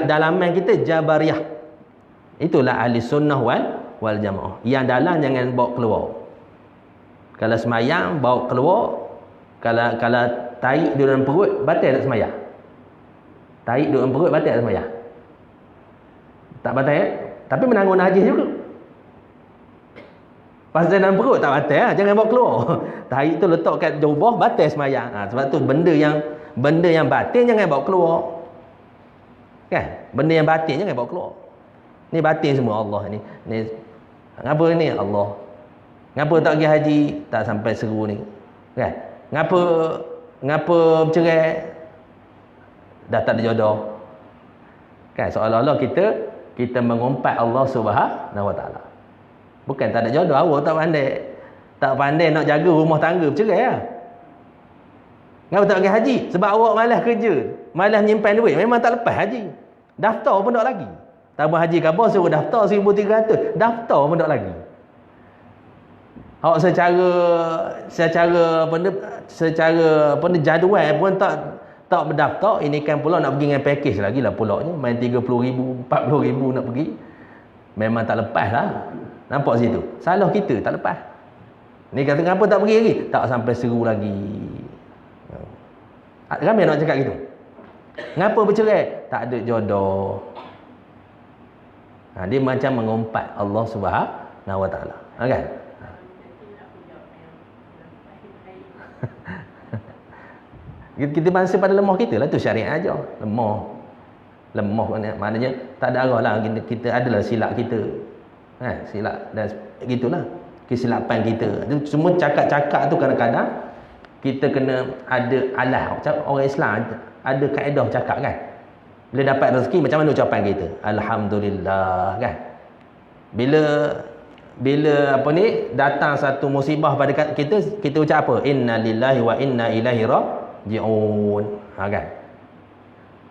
Dalaman kita jabariyah. Itulah ahli sunnah wal jamaah. Yang dalam jangan bawa keluar. Kalau semayang bawa keluar, kalau tarik di dalam perut batal tak semayang. Tarik di dalam perut batal tak semayang. Tak batal ya? Tapi menanggung najis juga. Pasal dalam perut tak batal, jangan bawa keluar. Tarik tu letak kat jubah batal semayang. Sebab tu benda yang batin jangan bawa keluar. Kan? Benda yang batin jangan bawa keluar. Ni batin semua Allah ni. Ngapa ni Allah? Ngapa tak pergi haji? Tak sampai seru ni. Kan? Ngapa bercerai? Dah tak ada jodoh. Kan? Seolah-olah kita mengumpat Allah Subhanahu Wa Taala. Bukan tak ada jodoh, awak tak pandai. Tak pandai nak jaga rumah tangga, bercerai lah. Ngapa tak pergi haji? Sebab awak malas kerja, malas menyimpan duit. Memang tak lepas haji. Daftar pun tak lagi. Tabung haji khabar suruh daftar 1,300. Daftar pun tak lagi. Awak secara jadual pun tak berdaftar. Ini kan pula nak pergi dengan package lagi lah pulaknya. Main 30,000, 40,000 nak pergi. Memang tak lepas lah. Nampak situ? Salah kita, tak lepas. Ni kata kenapa tak pergi lagi? Tak sampai seru lagi. Ramai nak cakap gitu. Ngapa bercerai? Tak ada jodoh. Dia macam mengumpat Allah Subhanahu Wa Taala. Kan? Kita bangsa pada lemah kita lah tu syariat aja. lemah, maknanya tak ada arah lah. Kita adalah silap kita. Silap dan gitulah. Kesilapan kita. Itu semua cakap-cakap tu kadang-kadang kita kena ada alah. Orang Islam ada kaedah cakap kan. Bila dapat rezeki macam mana ucapan kita? Alhamdulillah kan. Bila apa ni datang satu musibah pada kita ucap apa? Inna lillahi wa inna ilaihi raji'un. Kan?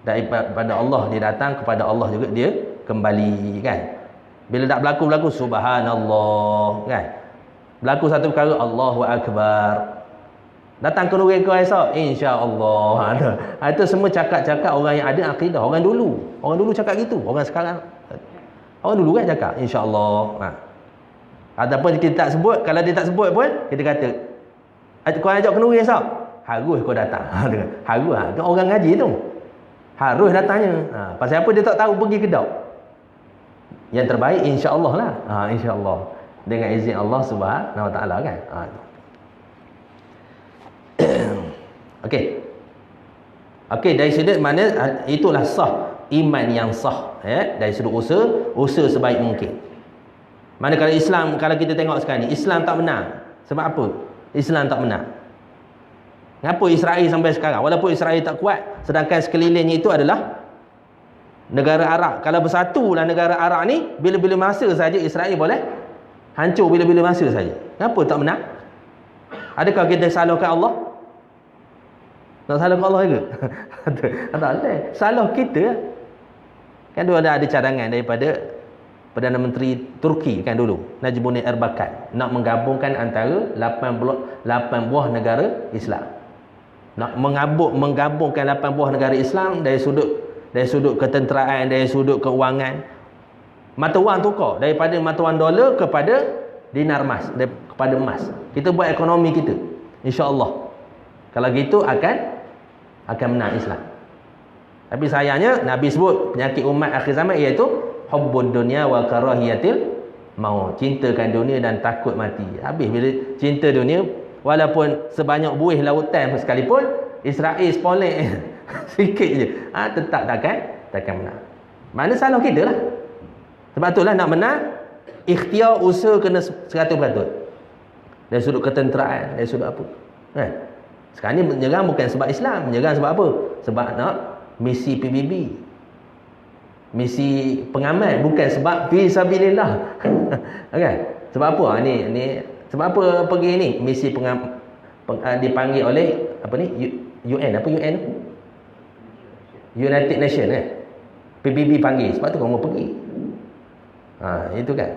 Daripada Allah dia datang, kepada Allah juga dia kembali kan. Bila tak berlaku subhanallah kan. Berlaku satu perkara Allahu akbar. Datang ke neraka esok insya-Allah. Itu semua cakap-cakap orang yang ada akidah, orang dulu. Orang dulu cakap gitu, orang sekarang dulu kan cakap insya-Allah. Ataupun kita tak sebut, kalau dia tak sebut pun kita kata kau ajak ke neraka esok, harus kau datang. Harus tu orang ngaji tu. Harus datangnya. Pasal apa dia tak tahu pergi ke dak. Yang terbaik insya-Allah lah. Insya-Allah. Dengan izin Allah Subhanahu Wa Taala kan. Okey, dari sudut mana itulah sah iman yang sah dari sudut usaha sebaik mungkin. Mana kalau Islam, kalau kita tengok sekarang ni Islam tak menang. Sebab apa? Islam tak menang. Kenapa Israel sampai sekarang walaupun Israel tak kuat, sedangkan sekelilingnya itu adalah negara Arab. Kalau bersatulah negara Arab ni, bila-bila masa saja Israel boleh hancur, bila-bila masa saja. Kenapa tak menang? Adakah kita salahkan Allah? Nak salah Allah ke? Tak ada. Salah kita. Kan dulu ada cadangan daripada Perdana Menteri Turki kan dulu, Najmuddin Erbakan, nak menggabungkan antara 8 buah negara Islam. Nak menggabungkan 8 buah negara Islam dari sudut ketenteraan, dari sudut keuangan. Mata wang tukar daripada mata wang dolar kepada dinar emas, kepada emas. Kita buat ekonomi kita. Insya-Allah. Kalau gitu akan menang Islam. Tapi sayangnya Nabi sebut penyakit umat akhir zaman iaitu hubbud dunya wa karahiyatil maut. Cintakan dunia dan takut mati. Habis bila cinta dunia, walaupun sebanyak buih lautan sekalipun, Israel spolek sikit je, tetap takkan menang. Mana salah kita lah. Sebab itulah nak menang, ikhtiar usaha kena 100%. Dari sudut ketenteraan, dari sudut apa. Sekarang ni menyerang bukan sebab Islam, menyerang sebab apa? Sebab nak misi PBB, misi pengamal, bukan sebab fi sabilillah. Kan? Sebab apa? Ni sebab apa pergi ni? Misi dipanggil oleh apa ni? UN, apa UN? United Nation PBB panggil. Sebab tu kamu pergi. Itu kan.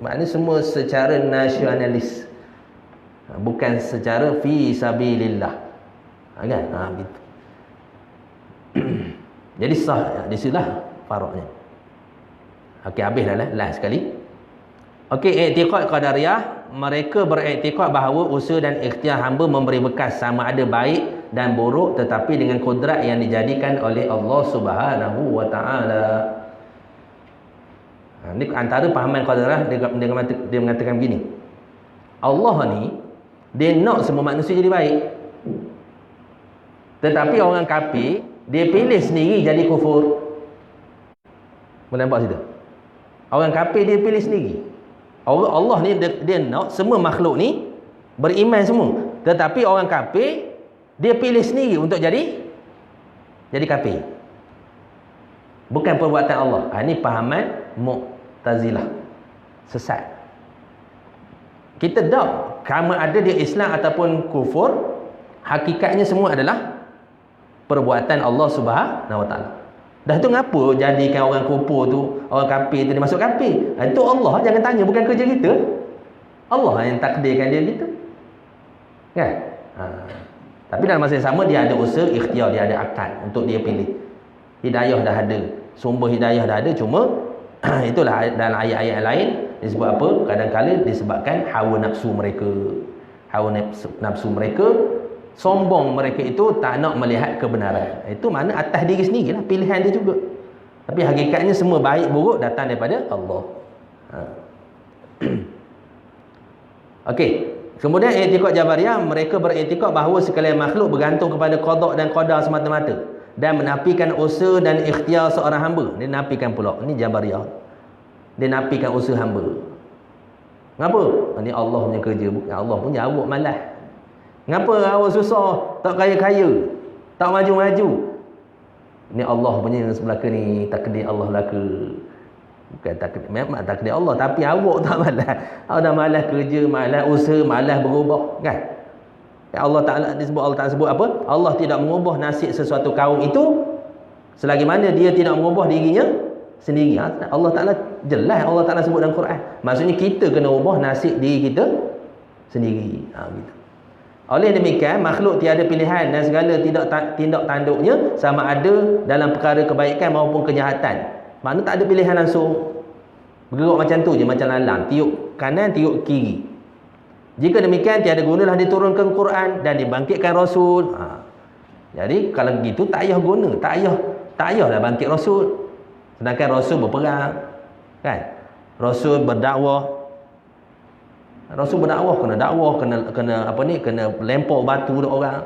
Maknanya semua secara nasionalis. Bukan secara fi sabilillah. Kan? Gitu. Jadi sah di situlah faraknya. Okey, habislah last sekali. Okey, i'tiqad qadariyah, mereka beriktikad bahawa usaha dan ikhtiar hamba memberi bekas sama ada baik dan buruk, tetapi dengan kodrat yang dijadikan oleh Allah Subhanahu wa taala. Ini antara pahaman qadariyah, dia mengatakan begini. Allah ni dia nak semua manusia jadi baik. Tetapi orang kafir dia pilih sendiri jadi kufur. Boleh nampak situ? Orang kafir dia pilih sendiri. Allah ni dia nak semua makhluk ni beriman semua. Tetapi orang kafir dia pilih sendiri untuk jadi kafir. Bukan perbuatan Allah. Ini pahaman Mu'tazilah. Sesat. Kita tak sama ada dia Islam ataupun kufur, hakikatnya semua adalah perbuatan Allah Subhanahu wa taala. Dah tu ngapa jadikan orang kufur tu, orang kafir tu dia masuk kafir? Itu Allah, jangan tanya, bukan kerja kita. Allah yang takdirkan dia gitu. Kan? Tapi dalam masa yang sama dia ada usaha ikhtiar, dia ada akal untuk dia pilih. Hidayah dah ada, sumber hidayah dah ada, cuma itulah dalam ayat-ayat lain disebut apa? Kadang-kadang disebabkan hawa nafsu mereka. Hawa nafsu mereka, sombong mereka itu tak nak melihat kebenaran. Itu mana atas diri sendirilah, pilihan dia juga. Tapi hakikatnya semua baik buruk datang daripada Allah. Okey. Kemudian i'tiqad Jabariyah, mereka beriktikad bahawa sekalian makhluk bergantung kepada qada dan qadar semata-mata. dan menafikan usaha dan ikhtiar seorang hamba. Dia nafikan pula. Ini Jabariyah. Dia nafikan usaha hamba. Ngapa? Ini Allah punya kerja, bukan Allah punya. Awak malas. Ngapa awak susah, tak kaya-kaya, tak maju-maju? Ini Allah punya sebelah ni, takdir Allah belaka. Bukan takdir, memang takdir Allah, tapi awak tak malas. Awak dah malas kerja, malas usaha, malas berubah, kan? Allah Ta'ala disebut, Allah Ta'ala sebut apa? Allah tidak mengubah nasib sesuatu kaum itu selagi mana dia tidak mengubah dirinya sendiri. Allah Ta'ala jelas, Allah Ta'ala sebut dalam Quran. Maksudnya kita kena ubah nasib diri kita sendiri. Gitu. Oleh demikian, makhluk tiada pilihan dan segala tindak tanduknya sama ada dalam perkara kebaikan maupun kejahatan. Maknanya tak ada pilihan langsung. Bergerak macam tu je, macam lalang, tiup kanan, tiup kiri. Jika demikian, tiada gunalah diturunkan Quran dan dibangkitkan Rasul. Jadi kalau begitu tak payah guna, tak payahlah bangkit Rasul. Sedangkan Rasul berperang, kan? Rasul berdakwah. Rasul berdakwah, kena dakwah, kena apa ni, kena lempar batu dekat orang.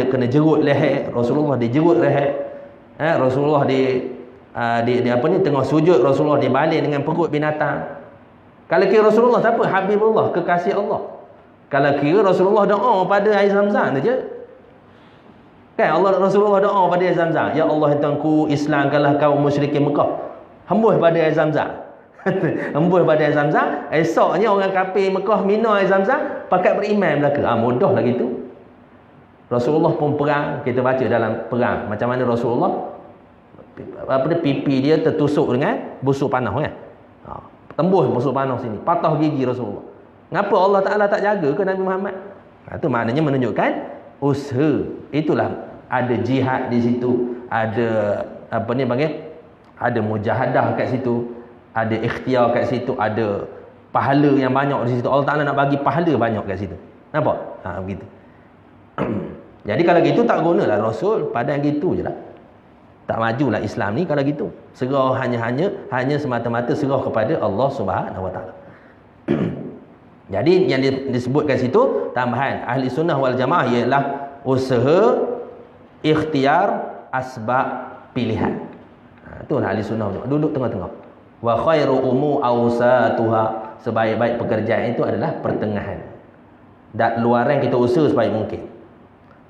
Dia kena jerut leher. Rasulullah dijerut leher. Rasulullah di apa ni, tengah sujud, Rasulullah dibalik dengan perut binatang. Kalau kira Rasulullah siapa? Habibullah, kekasih Allah. Kalau kira Rasulullah doa pada air Zam-Zam tu je. Kan Rasulullah doa pada air Zam-Zam. Ya Allah, Tuhanku, Islamkanlah kaum musyrikin Mekah. Hembus pada air Zam-Zam. Hembus pada air Zam-Zam. Esoknya orang kafir Mekah minum air Zam-Zam, pakat beriman belaka. Mudah lah gitu. Rasulullah pun perang. Kita baca dalam perang macam mana Rasulullah, pipi dia tertusuk dengan busuk panah, kan? Tembus busuk panah sini, patah gigi Rasulullah. Ngapa Allah Ta'ala tak jaga ke Nabi Muhammad? Itu maknanya menunjukkan usaha. Itulah ada jihad di situ, ada apa ni panggil, ada mujahadah kat situ, ada ikhtiar kat situ, ada pahala yang banyak di situ. Allah Ta'ala nak bagi pahala banyak kat situ. Nampak? Begitu. Jadi kalau gitu tak gunalah Rasul, pada gitu je lah. Tak majulah Islam ni kalau gitu. Serah hanya semata-mata serah kepada Allah Subhanahu Wa Taala. Jadi yang disebutkan situ tambahan ahli sunnah wal jamaah ialah usaha, ikhtiar, asbab, pilihan. Itulah ahli sunnah wal jamaah, duduk tengah-tengah. Wa khairu awsatuha, sebaik-baik pekerjaan itu adalah pertengahan. Dan luaran kita usaha sebaik mungkin.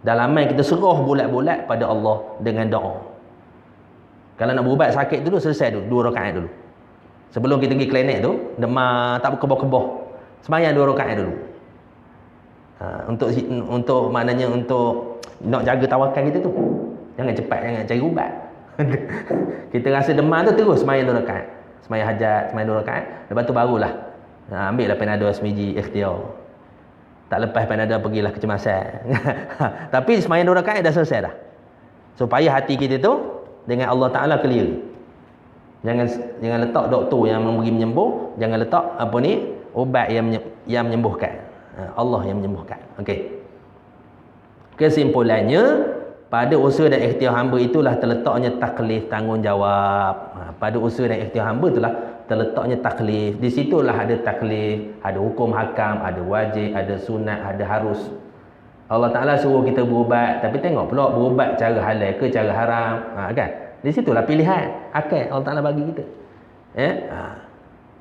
Dalaman kita serah bulat-bulat pada Allah dengan doa. Kalau nak berubat sakit dulu, selesai dulu 2 rakaat dulu. Sebelum kita pergi klinik tu, demam tak berkebah-kebah, sembahyang 2 rakaat dulu. Untuk maknanya untuk nak jaga tawakal kita tu. Jangan cepat, jangan cari ubat. Kita rasa demam tu terus sembahyang 2 rakaat. Sembahyang hajat, sembahyang 2 rakaat, lepas tu barulah ambil lah Panadol semiji ikhtiar. Tak lepas Panadol pergilah kecemasan. Tapi sembahyang 2 rakaat dah selesai dah. Supaya hati kita tu dengan Allah Ta'ala clear. Jangan letak doktor yang memberi menyembuh, jangan letak apa ni, ubat yang menyembuhkan. Allah yang menyembuhkan. Okey. Kesimpulannya, pada usaha dan ikhtiar hamba itulah terletaknya taklif, tanggungjawab. Pada usaha dan ikhtiar hamba itulah terletaknya taklif. Di situlah ada taklif, ada hukum hakam, ada wajib, ada sunat, ada harus. Allah Ta'ala suruh kita berubat, tapi tengok pula berubat cara halal ke cara haram, kan? Di situlah pilihan akal Allah Ta'ala bagi kita.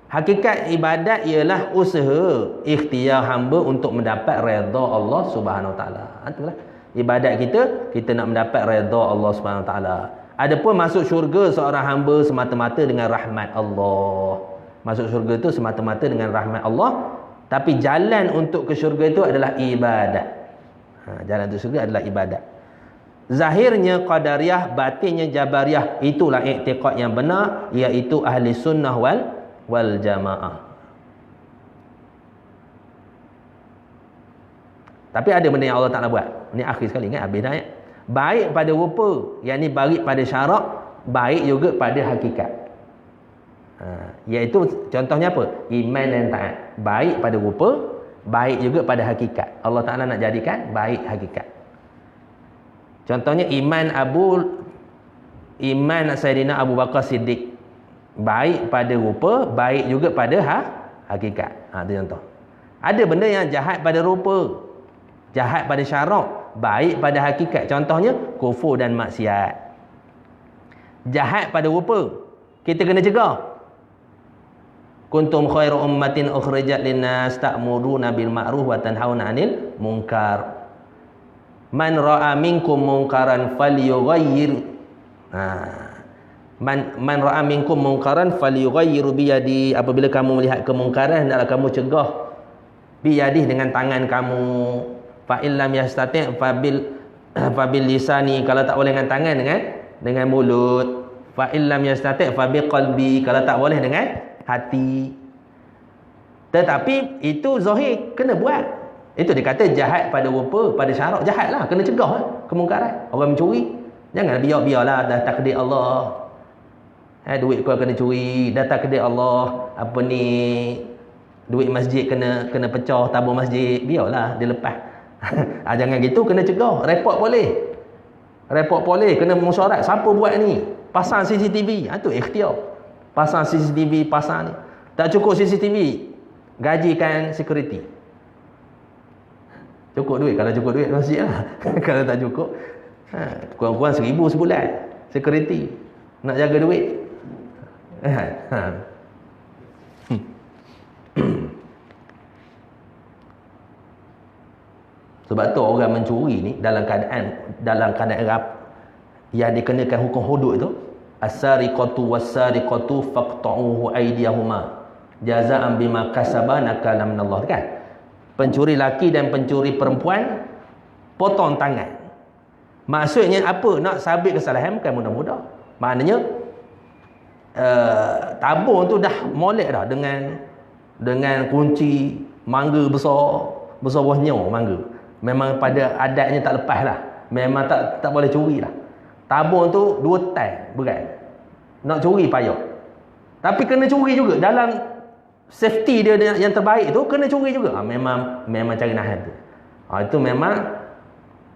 Hakikat ibadat ialah usaha ikhtiar hamba untuk mendapat redha Allah Subhanahu Wa Ta'ala. Itulah ibadat kita nak mendapat redha Allah Subhanahu Wa Ta'ala. Adapun masuk syurga seorang hamba semata-mata dengan rahmat Allah. Masuk syurga itu semata-mata dengan rahmat Allah, tapi jalan untuk ke syurga itu adalah ibadat. Jalan itu syurga adalah ibadat. Zahirnya Qadariyah, batinnya Jabariyah. Itulah i'tiqad yang benar, iaitu ahli sunnah wal jamaah. Tapi ada benda yang Allah Ta'ala buat. Ini akhir sekali, ingat habis dah ayat. Baik pada rupa, yang ni baik pada syarak, baik juga pada hakikat. Iaitu contohnya apa? Iman dan taat. Baik pada rupa, baik juga pada hakikat. Allah Ta'ala nak jadikan baik hakikat. Contohnya iman Sayyidina Abu Bakar Siddiq. Baik pada rupa, baik juga pada hakikat. Itu contoh. Ada benda yang jahat pada rupa, jahat pada syarak, baik pada hakikat. Contohnya kufur dan maksiat. Jahat pada rupa, kita kena cegah. Kuntum khairu ummatin ukhrijat linnas ta'muruna bil ma'ruf wa tanhauna 'anil munkar. Man ra'a minkum munkaran falyughayyir. Man ra'a minkum munkaran falyughayyir bi yadi. Apabila kamu melihat kemungkaran, hendaklah kamu cegah bi yadi dengan tangan kamu. Fa illam yastati' fabil lisani. Kalau tak boleh dengan tangan, dengan mulut. Fa illam yastati' fabi qalbi. Kalau tak boleh dengan hati. Tetapi itu zahir, kena buat. Itu dia kata jahat pada rupa, pada syarak jahat lah, kena cegah lah kemungkaran. Orang mencuri, jangan biarlah dah takdir Allah. Duit kau kena curi, dah takdir Allah. Apa ni, duit masjid kena pecah, tabung masjid, biarlah dia lepas. Jangan gitu, kena cegah. Report boleh, kena mesyuarat. Siapa buat ni? Pasang CCTV. Itu ikhtiar. Pasang CCTV, pasang ni. Tak cukup CCTV, gajikan security. Cukup duit, kalau cukup duit masjid lah. Kalau tak cukup, kurang-kurang 1,000 sebulan security nak jaga duit. Sebab tu orang mencuri ni dalam keadaan yang dikenakan hukum hudud tu, as-sariqatu was-sariqatu faqta'uhu aydiyahuma jazaa'an bima kasaba nakalan minallah, kan? Pencuri laki dan pencuri perempuan potong tangan. Maksudnya apa? Nak sabit kesalahan bukan mudah-mudah. Maknanya tabung tu dah molek dah dengan kunci mangga besar buah nyaw mangga. Memang pada adatnya tak lepas lah. Memang tak boleh curi lah. Tabung tu 2 tan berat. Nak curi payah. Tapi kena curi juga. Dalam safety dia yang terbaik tu, kena curi juga. Memang cari nahan tu. Itu memang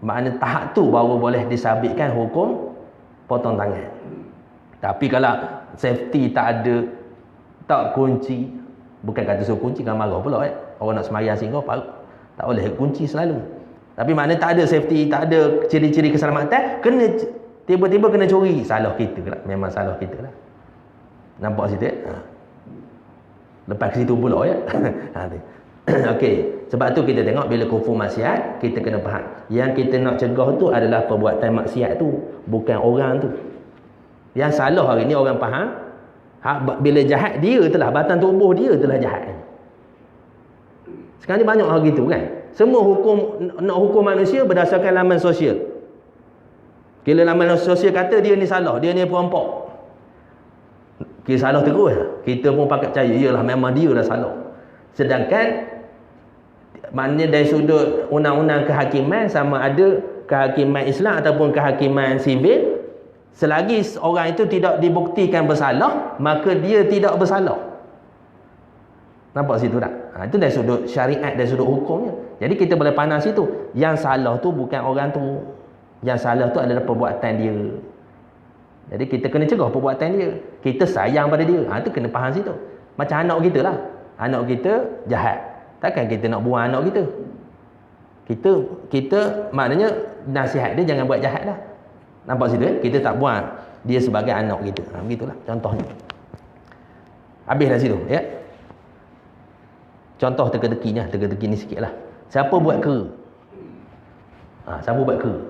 makna tahap tu baru boleh disabitkan hukum potong tangan. Tapi kalau safety tak ada, tak kunci, bukan kata suruh kunci kan marah pula orang nak sembahyang singgah tak boleh kunci selalu. Tapi makna tak ada safety, tak ada ciri-ciri keselamatan, kena tiba-tiba kena curi, salah kita lah. Memang salah kita lah. Nampak situ lepas ke situ pula okey, sebab tu kita tengok bila kufur maksiat, kita kena faham yang kita nak cegah tu adalah perbuatan maksiat tu, bukan orang tu. Yang salah hari ni orang faham bila jahat dia telah, batang tubuh dia telah jahat. Sekarang ni banyak hal gitu kan. Semua nak hukum manusia berdasarkan laman sosial. Bila laman sosial kata dia ni salah, dia ni perampok, kita salah terus. Kita pun pakat percaya, iyalah memang dia dah salah. Sedangkan maknanya dari sudut undang-undang kehakiman, sama ada kehakiman Islam ataupun kehakiman sivil, selagi orang itu tidak dibuktikan bersalah, maka dia tidak bersalah. Nampak situ tak? Itu dari sudut syariat, dari sudut hukumnya. Jadi kita boleh pandang situ. Yang salah tu bukan orang tu. Yang salah tu adalah perbuatan dia. Jadi kita kena cegah perbuatan dia. Kita sayang pada dia. Itu kena faham situ. Macam anak kita lah. Anak kita jahat. Takkan kita nak buang anak kita. Kita maknanya nasihat dia jangan buat jahat lah. Nampak situ Kita tak buang dia sebagai anak kita. Begitulah contohnya. Habis dah situ ya. Contoh teka-teki ni sikit lah. Siapa buat kera? Siapa buat kera?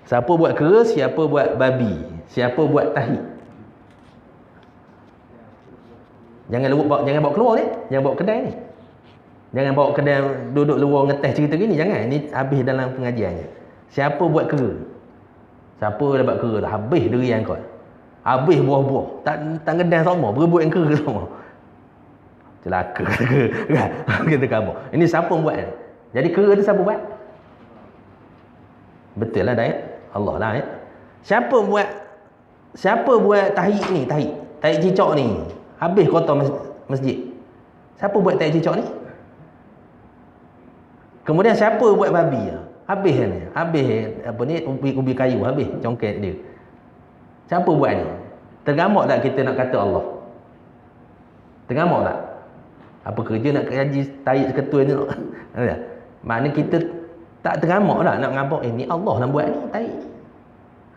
Siapa buat kera? Siapa buat babi? Siapa buat tahi? Jangan bawa keluar ni. Jangan bawa kedai ni. Jangan bawa kedai duduk luar ngetes cerita gini. Jangan. Ini habis dalam pengajiannya. Siapa buat kera? Siapa dah buat kera dah? Habis derian kau. Habis buah-buah. Tak ngedang sama. Berebut yang kera sama. Celaka. Kata kamu. Ini siapa buat ni? Jadi kera tu siapa buat? Betul lah dah Allah lah Siapa buat tahi ni? Tahi cicak ni. Habis kotor masjid. Siapa buat tahi cicak ni? Kemudian siapa buat babi? Habis ni. Habis apa ni, ubi kayu habis congket dia. Siapa buat ni? Tergamak tak kita nak kata Allah? Tergamak tak? Apa kerja nak kaji tahi ketua ni? Maknanya kita tak teramak lah nak ngabak, ni Allah nak buat ni, tarik.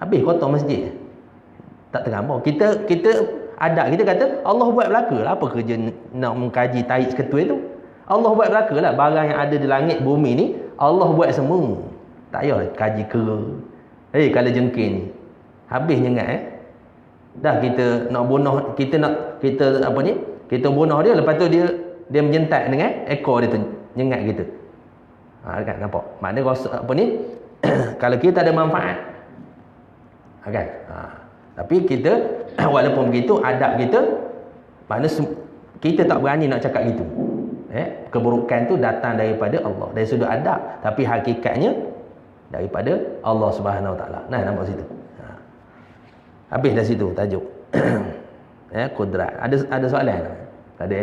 Habis kotor masjid. Tak teramak. Kita adat kita kata Allah buat belaka lah. Apa kerja nak mengkaji tarik seketul tu? Allah buat belaka lah. Barang yang ada di langit bumi ni Allah buat semua. Tak payah kaji kera. Kalau jengking ni habis nyengat dah kita nak bunuh, kita apa ni, kita bunuh dia, lepas tu dia menjentak dengan ekor dia tu nyengat kita. Kan nampak? Maknanya apa ni kalau kita ada manfaat kan. Tapi kita walaupun begitu adab kita, maknanya kita tak berani nak cakap gitu. Keburukan tu datang daripada Allah, dari sudut adab, tapi hakikatnya daripada Allah Subhanahu Wa Taala. Nah, nampak situ. Habis dah situ tajuk. Kudrat. Ada soalan? Tak ada.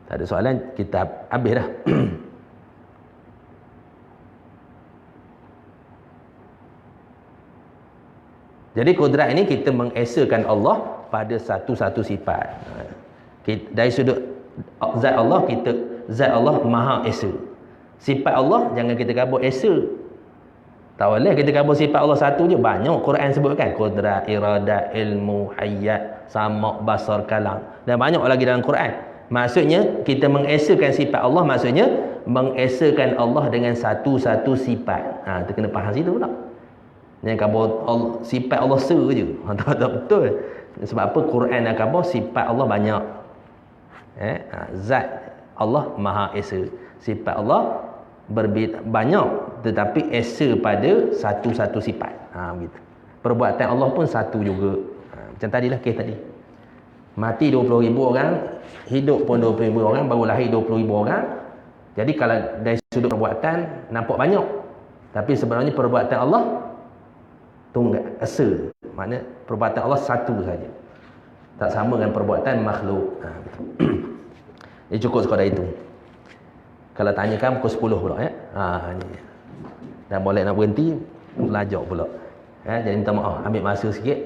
Tak ada soalan, kita habis dah. Jadi kudrat ini kita mengesakan Allah pada satu-satu sifat. Dari sudut zat Allah, zat Allah Maha Esa. Sifat Allah jangan kita kabur esa. Tak boleh kita kabur sifat Allah satu je. Banyak Quran sebutkan kudrat, iradat, ilmu, hayat, sama', basar, kalam, dan banyak lagi dalam Quran. Maksudnya kita mengesakan sifat Allah, maksudnya mengesakan Allah dengan satu-satu sifat. Kita kena faham situ pula. Yang kabur sifat Allah je. Tak betul. Sebab apa Quran nak kabur sifat Allah banyak. Zat Allah Maha Esa. Sifat Allah banyak, tetapi esa pada satu-satu sifat. Begitu. Perbuatan Allah pun satu juga. Macam tadilah kes tadi. Mati 20,000 orang, hidup pun 20,000 orang, baru lahir 20,000 orang. Jadi kalau dari sudut perbuatan nampak banyak, tapi sebenarnya perbuatan Allah tunggal, esa. Maknanya perbuatan Allah satu saja. Tak sama dengan perbuatan makhluk. Dia cukup sekadar itu. Kalau tanyakan pukul 10 pula ni. Dan boleh nak berhenti belajar pula. Jadi minta maaf, ambil masa sikit.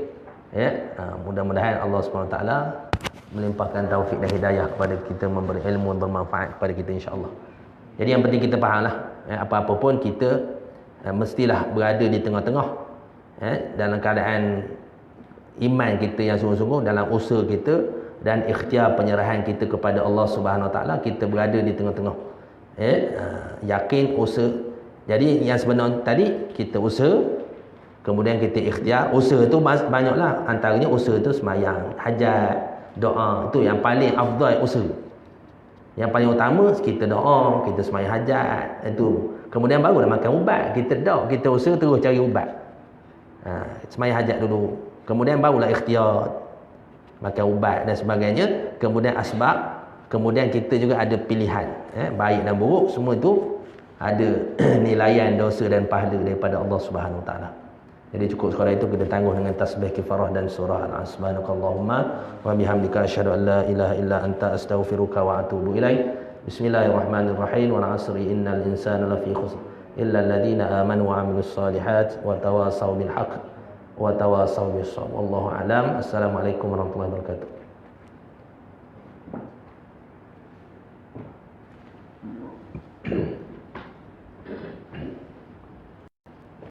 Mudah-mudahan Allah SWT melimpahkan taufik dan hidayah kepada kita, memberi ilmu yang bermanfaat kepada kita, insya-Allah. Jadi yang penting kita fahamlah, apa-apa pun kita mestilah berada di tengah-tengah, dalam keadaan iman kita yang sungguh-sungguh, dalam usaha kita dan ikhtiar penyerahan kita kepada Allah Subhanahu Wa Taala, kita berada di tengah-tengah. Yakin, usaha. Jadi yang sebenar tadi kita usaha, kemudian kita ikhtiar. Usaha tu banyaklah, antaranya usaha tu sembahyang, hajat, doa. Itu yang paling afdal usaha. Yang paling utama kita doa, kita sembahyang hajat, itu. Kemudian barulah makan ubat. Kita doa, kita usaha terus cari ubat. Sembahyang hajat dulu. Kemudian barulah ikhtiar, makan ubat dan sebagainya. Kemudian asbab. Kemudian kita juga ada pilihan, baik dan buruk, semua itu ada nilaian dosa dan pahala daripada Allah Subhanahu Wa Taala. Jadi cukup sekadar itu kita tangguh dengan tasbih kifarah dan surah Al-Asr. Subhanakallahumma wa bihamdika asyhadu an la ilaha illa anta astaghfiruka wa atubu ilaik. Bismillahirrahmanirrahim. Wal 'asri innal insana lafi khusr illa alladhina amanu wa 'amilus solihat wa tawasaw bil haqq wa tawasaw bis sabr. Wallahu a'lam. Assalamualaikum warahmatullahi wabarakatuh.